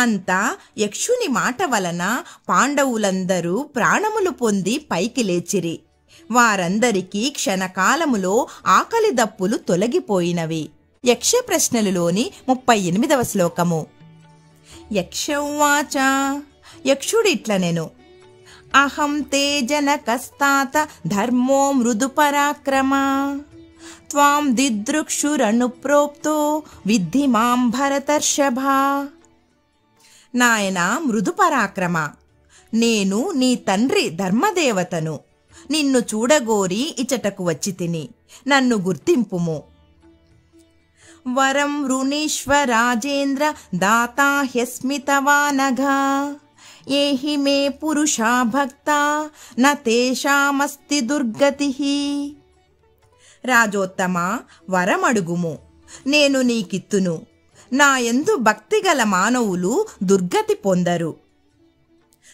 అంతా యక్షుని మాట వలన పాండవులందరూ ప్రాణములు పొంది పైకి లేచిరి. వారందరికీ క్షణకాలములో ఆకలి దప్పులు తొలగిపోయినవి. యక్ష ప్రశ్నలలోని 38వ శ్లోకము. యక్ష ఉవాచ. యక్షుడిట్లనెను. అహం తే జనకస్తాత ధర్మో మృదు పరాక్రమ త్వాం దిదృక్షురనుప్రోక్తో విద్ధి మాం భరతర్షభ. నాయన మృదు పరాక్రమ, నేను నీ తండ్రి ధర్మదేవతను. నిన్ను చూడగోరి ఇచటకు వచ్చి తిని, నన్ను గుర్తింపుము. వరం వృణీష్వ రాజేంద్ర దాతా హ్యస్మి తవానఘా ఏహి మే పురుషా భక్తా న తేషామస్తి దుర్గతిః. రాజోత్తమా, వరమడుగుము, నేను నీకిత్తును. నా యందు భక్తిగల మానవులు దుర్గతి పొందరు.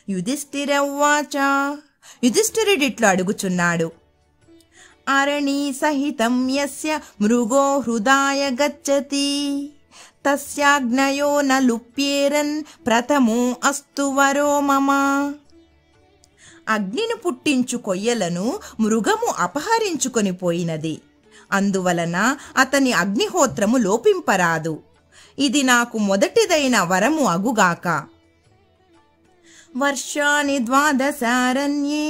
యుధిష్ఠిర ఉవాచ. యుధిష్ఠిరుడిట్లు అడుగుచున్నాడు. అరణీ సహితం యస్య మృగో హృదాయ గచ్చతి తస్యాగ్నయో న లుప్యేరన్ ప్రథమో అస్తు వరో మమ. అగ్నిని పుట్టించు కొయ్యలను మృగము అపహరించుకొని పోయినది. అందువలన అతని అగ్నిహోత్రము లోపింపరాదు. ఇది నాకు మొదటిదైన వరము అగుగాక. వర్షాని ద్వాదశారణ్యే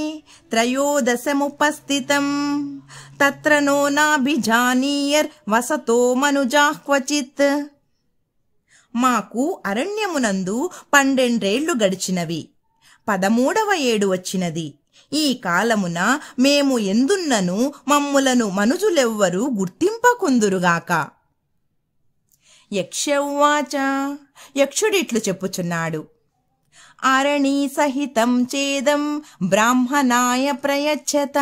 త్రయోదశముపస్థితం తత్ర నో నాభిజానీయర్ వసతో మనుజాః క్వచిత్. మాకు అరణ్యమునందు 12 గడిచినవి, 13వ ఏడు వచ్చినది. ఈ కాలమున మేము ఎందున్నను మమ్ములను మనుజులెవ్వరూ గుర్తింపకుందురుగాక. యక్ష ఉవాచ. యక్షుడిట్లు చెప్పుచున్నాడు. అరణీ సహితం చేదం బ్రాహ్మణాయ ప్రయచ్చత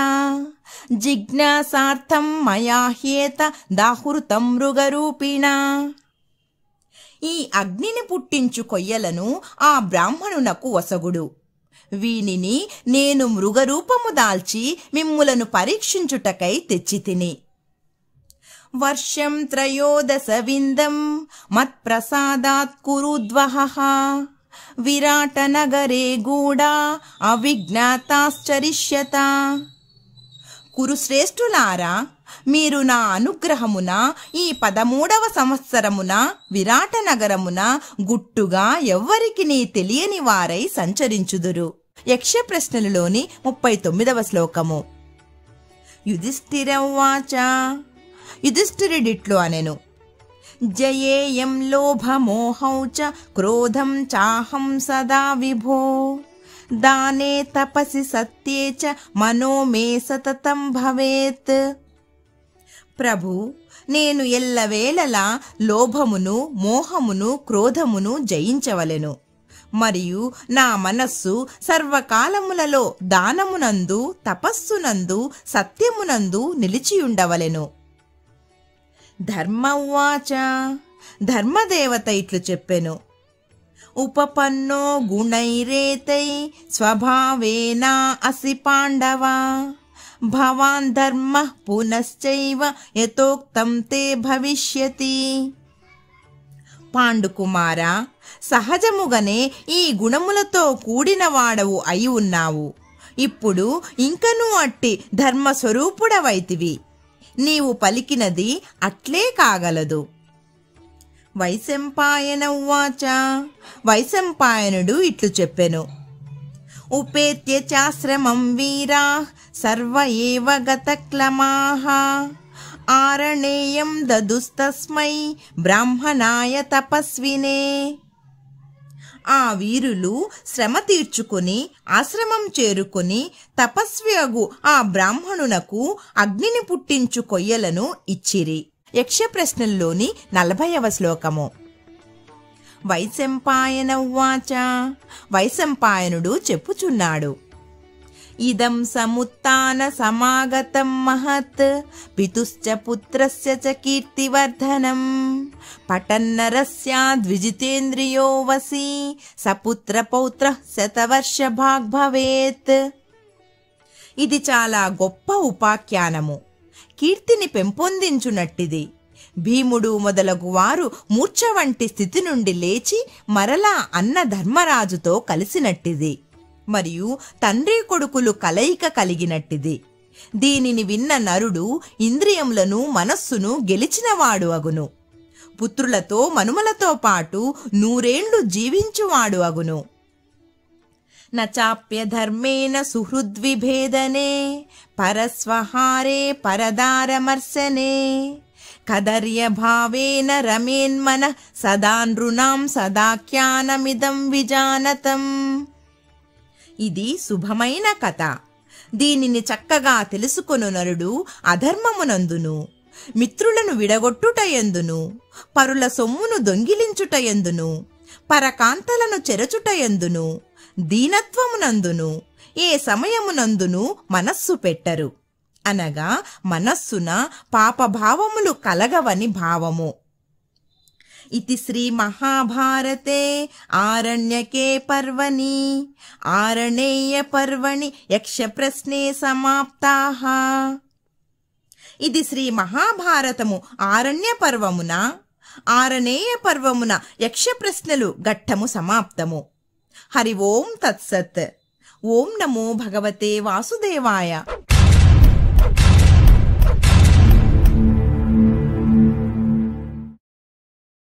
జిజ్ఞాసార్థం మయా హ్యేత దాహృతం మృగరూపిణా. ఈ అగ్నిని పుట్టించు కొయ్యలను ఆ బ్రాహ్మణునకు వసగుడు. వీనిని నేను మృగరూపము దాల్చి మిమ్ములను పరీక్షించుటకై తెచ్చితిని. వర్షం త్రయోదశ విందం మత్ప్రసాదాత్ కురుద్వహః విరాట నగరే గూఢా అవిజ్ఞాతాశ్చరిష్యత. కురుశ్రేష్ఠులారా, మీరు నా అనుగ్రహమున ఈ 13వ సంవత్సరమున విరాట నగరమున గుట్టుగా ఎవ్వరికి నీ తెలియని వారై సంచరించుదురు. యక్ష ప్రశ్నలలోని 39వ శ్లోకము. యుధిష్ఠిర ఉవాచ. యుధిష్ఠిరుడిట్లు అనెను. జయేయం లోభమోహౌ చ క్రోధం చాహం సదా విభో దానే తపసి సత్యే చ మనో మే సతతం భవేత్. ప్రభు, నేను ఎల్లవేళలా లోభమును, మోహమును, క్రోధమును జయించవలెను. మరియు నా మనస్సు సర్వకాలములలో దానమునందు, తపస్సునందు, సత్యమునందు నిలిచియుండవలెను. ధర్మ ఉవాచ. ధర్మదేవత ఇట్లు చెప్పెను. ఉపపన్నో గుణైరేతై స్వభావేనా అసి పాండవ భవాన్ ధర్మ పునశ్చైవ యథోక్తం తే భవిష్యతి. పాండుకుమారా, సహజముగానే ఈ గుణములతో కూడిన వాడవు అయి ఉన్నావు. ఇప్పుడు ఇంకనూ అట్టి ధర్మస్వరూపుడవైతివి. నీవు పలికినది అట్లే కాగలదు. వైశంపాయన ఉవాచ. వైశంపాయనుడు ఇట్లు చెప్పెను. ఉపేత్య చాశ్రమం వీరా సర్వ ఏవ గతక్లమాః ఆరణేయం దదుస్తస్మై బ్రాహ్మణాయ తపస్వినే. ఆ వీరులు శ్రమ తీర్చుకుని ఆశ్రమం చేరుకుని తపస్వియగు ఆ బ్రాహ్మణునకు అగ్నిని పుట్టించు కొయ్యలను ఇచ్చిరి. యక్ష ప్రశ్నల్లోని 40వ శ్లోకము. వైశంపాయన ఉవాచ. వైశంపాయనుడు చెప్పుచున్నాడు. ఇదం సముత్థాన సమాగతం మహత్ పితుశ్చ పుత్రస్య చ కీర్తివర్ధనం పఠన్నరస్యాద్విజితేంద్రియో వసి సపుత్ర పౌత్ర శతవర్షభాగ్ భవేత్. ఇది చాలా గొప్ప ఉపాఖ్యానము, కీర్తిని పెంపొందించునట్టిది. భీముడు మొదలగు వారు మూర్ఛ వంటి స్థితి నుండి లేచి మరలా అన్న ధర్మరాజుతో కలిసినట్టిది. మరియు తండ్రి కొడుకులు కలయిక కలిగినట్టిది. దీనిని విన్న నరుడు ఇంద్రియములను, మనస్సును గెలిచినవాడు అగును. పుత్రులతో మనుమలతో పాటు 100 ఏండ్లు జీవించువాడు అగును. నచాప్య ధర్మేణ సుహృద్విభేదనే పరస్వహారే పరదారమర్శనే కదర్య భావేన రమేన్మన సదా నృణాం సదాఖ్యానమిదం విజానతం. ఇది శుభమైన కథ. దీనిని చక్కగా తెలుసుకొను నరుడు అధర్మమునందును మిత్రులను విడగొట్టుటయందును, పరుల సొమ్మును దొంగిలించుటయందును, పరకాంతలను చెరచుటయందును, దీనత్వమునందును, ఏ సమయమునందును మనస్సు పెట్టరు. అనగా మనస్సున పాపభావములు కలగవని భావము. इति श्री महाभारते आरण्यके पर्वणि आरणेय पर्वणि यक्ष प्रश्ने समाप्ताः. ఇది శ్రీ మహాభారతము ఆరణ్య పర్వమున ఆరణేయ పర్వమున యక్ష ప్రశ్నలు ఘట్టము సమాప్తము. హరి ఓం తత్సత్. ఓం నమో భగవతే వాసుదేవాయ.